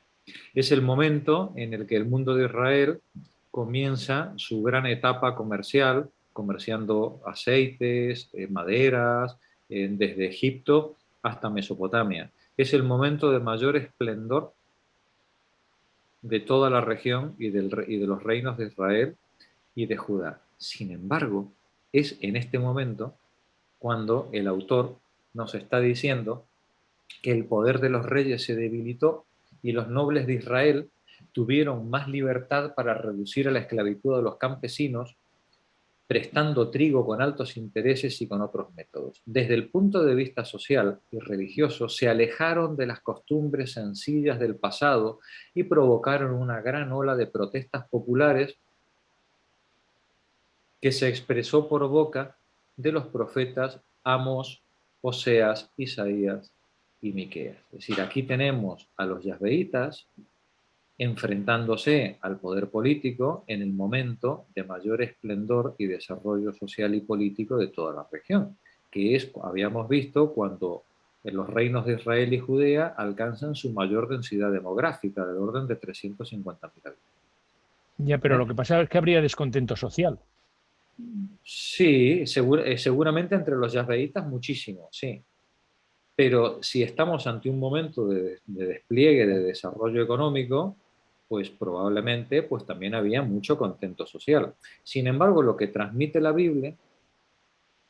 Es el momento en el que el mundo de Israel comienza su gran etapa comercial, comerciando aceites, maderas, desde Egipto hasta Mesopotamia. Es el momento de mayor esplendor de toda la región y de los reinos de Israel y de Judá. Sin embargo, es en este momento cuando el autor nos está diciendo que el poder de los reyes se debilitó y los nobles de Israel tuvieron más libertad para reducir a la esclavitud de los campesinos, prestando trigo con altos intereses y con otros métodos. Desde el punto de vista social y religioso, se alejaron de las costumbres sencillas del pasado y provocaron una gran ola de protestas populares que se expresó por boca de los profetas Amós, Oseas, Isaías y Miqueas. Es decir, aquí tenemos a los yazbeítas enfrentándose al poder político en el momento de mayor esplendor y desarrollo social y político de toda la región, que es, habíamos visto, cuando los reinos de Israel y Judea alcanzan su mayor densidad demográfica, del orden de 350.000 habitantes. Ya, pero lo que pasa es que habría descontento social. Sí, seguramente entre los yazbeítas muchísimo, sí. Pero si estamos ante un momento de despliegue, de desarrollo económico, pues probablemente pues también había mucho contento social. Sin embargo, lo que transmite la Biblia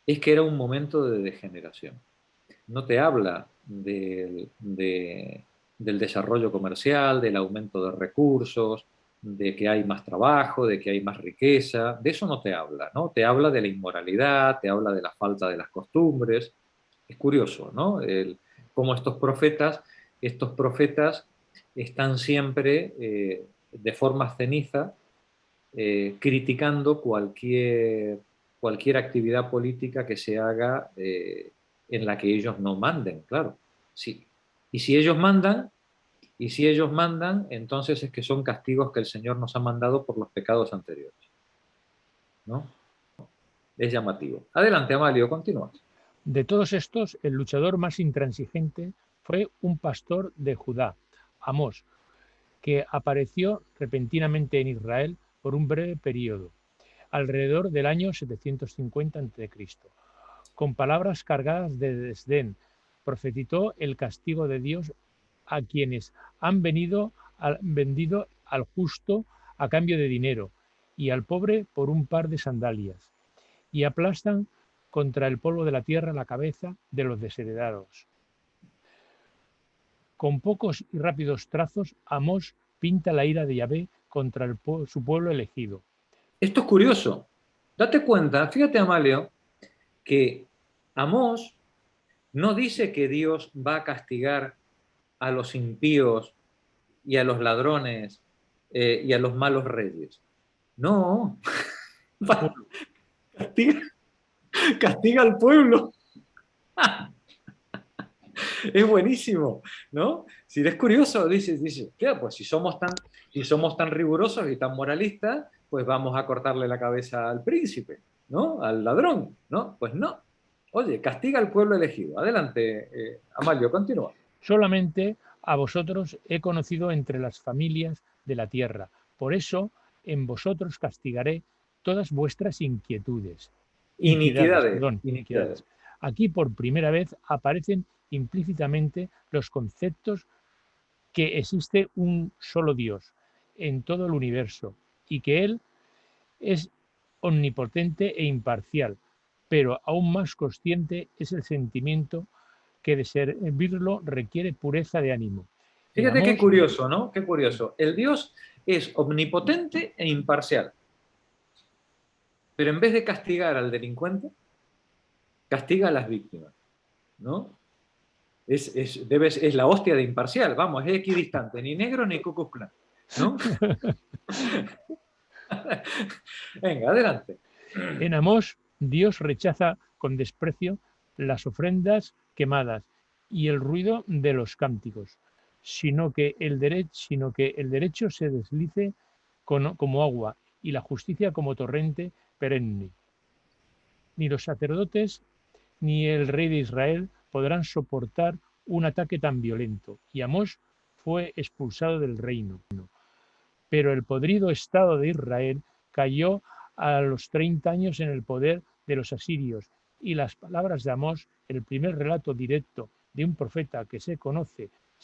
es que era un momento de degeneración. No te habla del desarrollo comercial, del aumento de recursos, de que hay más trabajo, de que hay más riqueza, de eso no te habla, ¿no? Te habla de la inmoralidad, te habla de la falta de las costumbres. Es curioso, ¿no? Cómo estos profetas están siempre de forma ceniza criticando cualquier actividad política que se haga en la que ellos no manden, claro. Sí. Y si ellos mandan, entonces es que son castigos que el Señor nos ha mandado por los pecados anteriores, ¿no? Es llamativo. Adelante, Amalio, continúa. De todos estos, el luchador más intransigente fue un pastor de Judá, Amós, que apareció repentinamente en Israel por un breve periodo, alrededor del año 750 a.C. Con palabras cargadas de desdén, profetizó el castigo de Dios a quienes han vendido al justo a cambio de dinero y al pobre por un par de sandalias, y aplastan contra el polvo de la tierra la cabeza de los desheredados. Con pocos y rápidos trazos, Amós pinta la ira de Yahvé contra su pueblo elegido. Esto es curioso. Date cuenta, fíjate, Amalio, que Amós no dice que Dios va a castigar a los impíos y a los ladrones y a los malos reyes. No. Castiga al pueblo. Es buenísimo, ¿no? Si eres curioso, dice, pues si somos tan rigurosos y tan moralistas, pues vamos a cortarle la cabeza al príncipe, ¿no? Al ladrón, ¿no? Pues no. Oye, castiga al pueblo elegido. Adelante, Amalio, continúa. Solamente a vosotros he conocido entre las familias de la tierra. Por eso En vosotros castigaré todas vuestras iniquidades. Iniquidades. Aquí por primera vez aparecen implícitamente los conceptos que existe un solo Dios en todo el universo y que Él es omnipotente e imparcial, pero aún más consciente es el sentimiento que de servirlo requiere pureza de ánimo. Fíjate qué curioso, ¿no? Qué curioso. El Dios es omnipotente e imparcial, pero en vez de castigar al delincuente, castiga a las víctimas, ¿no? Es la hostia de imparcial, vamos, es equidistante, ni negro ni Ku Klux Klan, ¿no? Venga, adelante. En Amós, Dios rechaza con desprecio las ofrendas quemadas y el ruido de los cánticos, sino que el derecho se deslice como agua y la justicia como torrente perenne. Ni los sacerdotes ni el rey de Israel podrán soportar un ataque tan violento, y Amós fue expulsado del reino. Pero el podrido estado de Israel cayó a los 30 años en el poder de los asirios, y las palabras de Amós, el primer relato directo de un profeta que se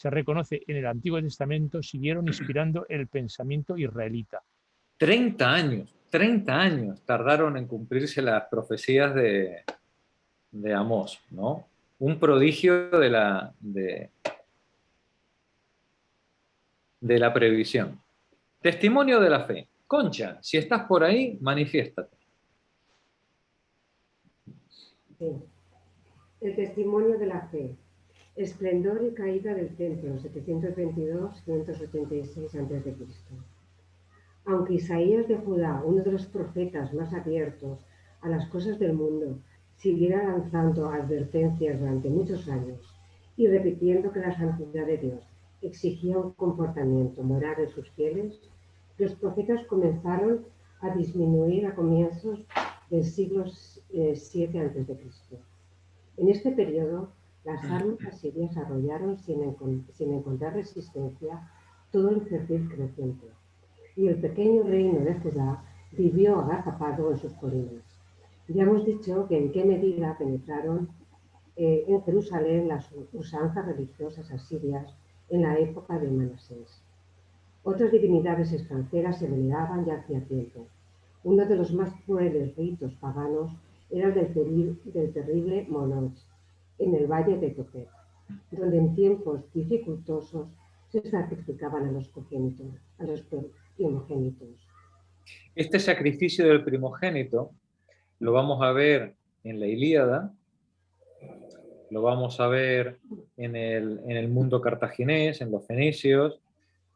reconoce en el Antiguo Testamento, siguieron inspirando el pensamiento israelita. 30 años tardaron en cumplirse las profecías de Amós, ¿no? Un prodigio de la previsión. Testimonio de la fe. Concha, si estás por ahí, manifiéstate. Sí. El testimonio de la fe. Esplendor y caída del templo, 722-586 a.C. Aunque Isaías de Judá, uno de los profetas más abiertos a las cosas del mundo, siguiera lanzando advertencias durante muchos años y repitiendo que la santidad de Dios exigía un comportamiento moral de sus fieles, los profetas comenzaron a disminuir a comienzos del siglo VII a.C. En este periodo, las armas asirias arrollaron sin encontrar resistencia todo el cercil creciente, y el pequeño reino de Judá vivió agazapado en sus colinas. Ya hemos dicho que en qué medida penetraron en Jerusalén las usanzas religiosas asirias en la época de Manasés. Otras divinidades extranjeras se veneraban ya hacía tiempo. Uno de los más crueles ritos paganos era el del terrible Moloch, en el valle de Topet, donde en tiempos dificultosos se sacrificaban a los primogénitos. Este sacrificio del primogénito lo vamos a ver en la Ilíada, lo vamos a ver en el mundo cartaginés, en los fenicios.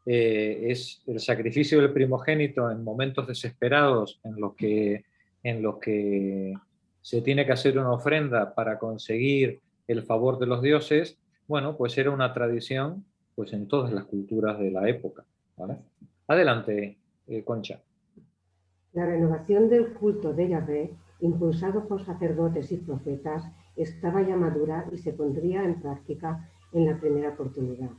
Es el sacrificio del primogénito en momentos desesperados en los que se tiene que hacer una ofrenda para conseguir el favor de los dioses. Bueno, pues era una tradición pues en todas las culturas de la época, ¿vale? Adelante, Concha. La renovación del culto de Yahvé, impulsado por sacerdotes y profetas, estaba ya madura y se pondría en práctica en la primera oportunidad.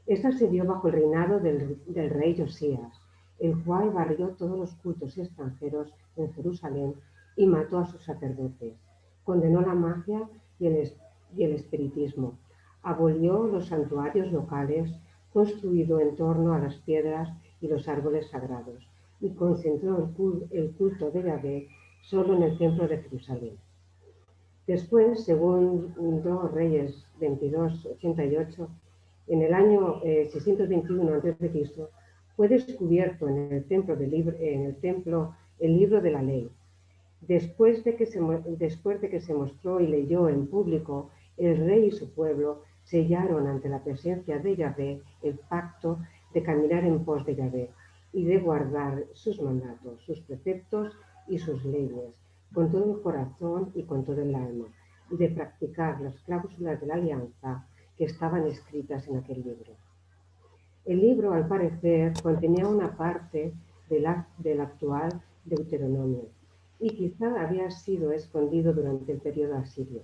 Esta se dio bajo el reinado del rey Josías, el cual barrió todos los cultos extranjeros en Jerusalén y mató a sus sacerdotes. Condenó la magia y el espiritismo. Abolió los santuarios locales construidos en torno a las piedras y los árboles sagrados y concentró el culto de Yahvé solo en el templo de Jerusalén. Después, según 2 Reyes 22:88, en el año 621 a.C., fue descubierto en el templo el libro de la ley. Después de que se mostró y leyó en público, el rey y su pueblo sellaron ante la presencia de Yahvé el pacto de caminar en pos de Yahvé y de guardar sus mandatos, sus preceptos y sus leyes, con todo el corazón y con todo el alma, y de practicar las cláusulas de la alianza que estaban escritas en aquel libro. El libro, al parecer, contenía una parte del actual Deuteronomio, y quizá había sido escondido durante el periodo asirio.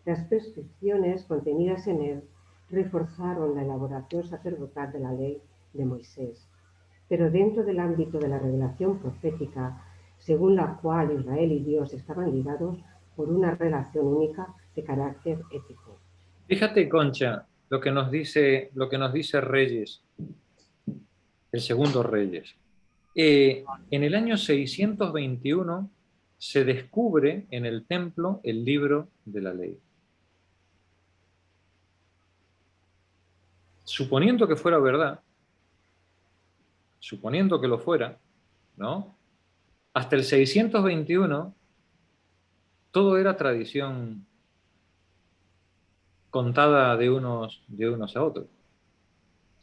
Las prescripciones contenidas en él reforzaron la elaboración sacerdotal de la ley de Moisés. pero dentro del ámbito de la revelación profética, según la cual Israel y Dios estaban ligados por una relación única de carácter ético. Fíjate, Concha, lo que nos dice Reyes, el segundo Reyes. En el año 621 se descubre en el templo el libro de la ley. Suponiendo que fuera verdad, suponiendo que lo fuera, ¿no? Hasta el 621 todo era tradición contada de unos a otros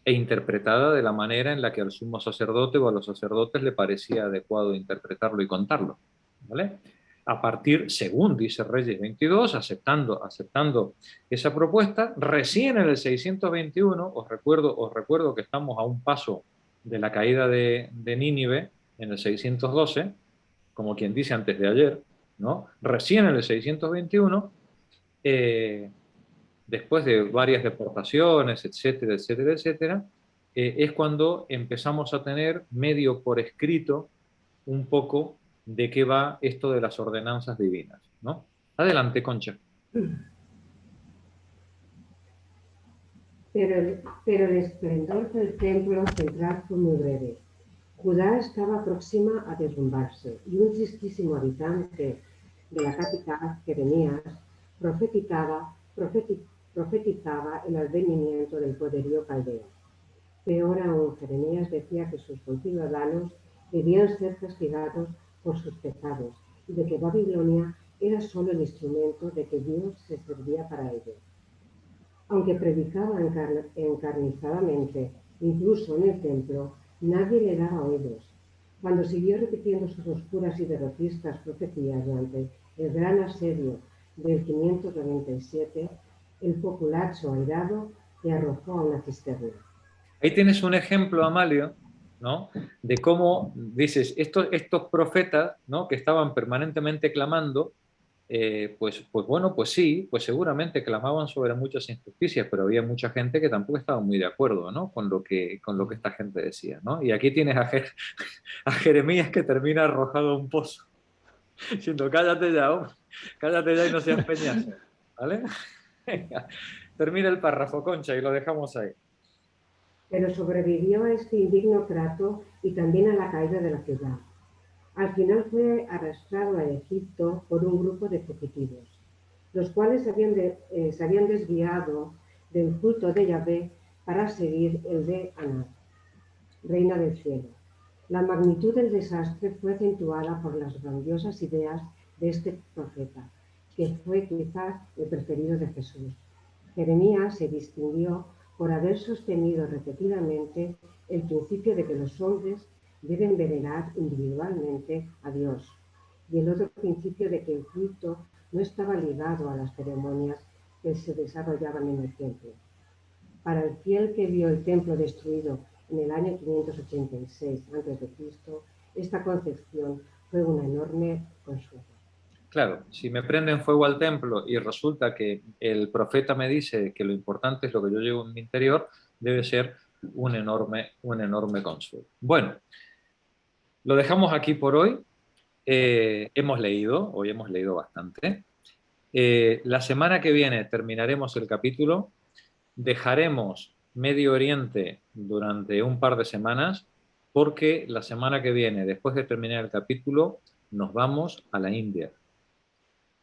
e interpretada de la manera en la que al sumo sacerdote o a los sacerdotes le parecía adecuado interpretarlo y contarlo, ¿vale? A partir, según dice Reyes 22, aceptando esa propuesta, recién en el 621, os recuerdo que estamos a un paso de la caída de Nínive, en el 612, como quien dice antes de ayer, ¿no? Recién en el 621, después de varias deportaciones, etcétera, etcétera, etcétera, es cuando empezamos a tener medio por escrito un poco de qué va esto de las ordenanzas divinas, ¿no? Adelante, Concha. Pero el esplendor del templo central fue muy breve. Judá estaba próxima a derrumbarse y un tristísimo habitante de la capital, Jeremías, profetizaba el advenimiento del poderío caldeo. Peor aún, Jeremías decía que sus conciudadanos debían ser castigados por sus pecados y de que Babilonia era solo el instrumento de que Dios se servía para ello. Aunque predicaba encarnizadamente, incluso en el templo, nadie le daba oídos. Cuando siguió repitiendo sus oscuras y derrotistas profecías durante el gran asedio del 597, el populacho airado le arrojó a una cisterna. Ahí tienes un ejemplo, Amalio, ¿no? De cómo, dices, estos profetas, ¿no? Que estaban permanentemente clamando, pues bueno, pues sí, pues seguramente clamaban sobre muchas injusticias, pero había mucha gente que tampoco estaba muy de acuerdo, ¿no? Con lo que esta gente decía, ¿no? Y aquí tienes a Jeremías que termina arrojado a un pozo, diciendo, cállate ya, hombre, cállate ya y no seas peñazo, ¿vale? Venga, termina el párrafo, Concha, y lo dejamos ahí. Pero sobrevivió a este indigno trato y también a la caída de la ciudad. Al final fue arrastrado a Egipto por un grupo de fugitivos, los cuales se habían desviado del culto de Yahvé para seguir el de Anat, reina del cielo. La magnitud del desastre fue acentuada por las grandiosas ideas de este profeta, que fue quizás el preferido de Jesús. Jeremías se distinguió por haber sostenido repetidamente el principio de que los hombres deben venerar individualmente a Dios, y el otro principio de que el culto no estaba ligado a las ceremonias que se desarrollaban en el templo. Para el fiel que vio el templo destruido en el año 586 a.C., esta concepción fue un enorme consuelo. Claro, si me prenden fuego al templo y resulta que el profeta me dice que lo importante es lo que yo llevo en mi interior, debe ser un enorme consuelo. Bueno, lo dejamos aquí por hoy. Hoy hemos leído bastante. La semana que viene terminaremos el capítulo, dejaremos Medio Oriente durante un par de semanas, porque la semana que viene, después de terminar el capítulo, nos vamos a la India.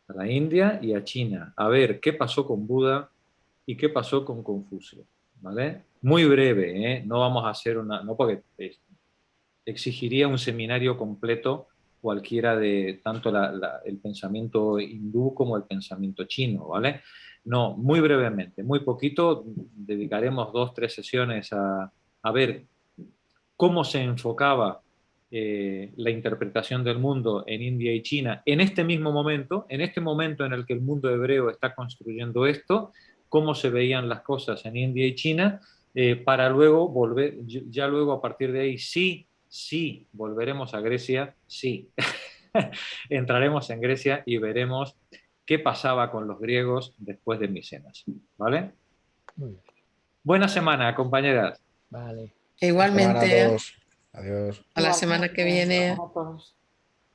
A la India y a China, a ver qué pasó con Buda y qué pasó con Confucio, ¿vale? Muy breve, ¿eh? No vamos a hacer no porque exigiría un seminario completo cualquiera de tanto el pensamiento hindú como el pensamiento chino, ¿vale? No, muy brevemente, muy poquito, dedicaremos 2 o 3 sesiones a ver cómo se enfocaba la interpretación del mundo en India y China en este mismo momento, en este momento en el que el mundo hebreo está construyendo esto, cómo se veían las cosas en India y China, para luego volver, ya luego a partir de ahí sí, volveremos a Grecia, sí. Entraremos en Grecia y veremos qué pasaba con los griegos después de Micenas, ¿vale? Muy bien. Buena semana, compañeras. Vale. Igualmente. Adiós. A la semana que viene. A todos.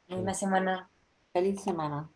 Una semana. Feliz semana.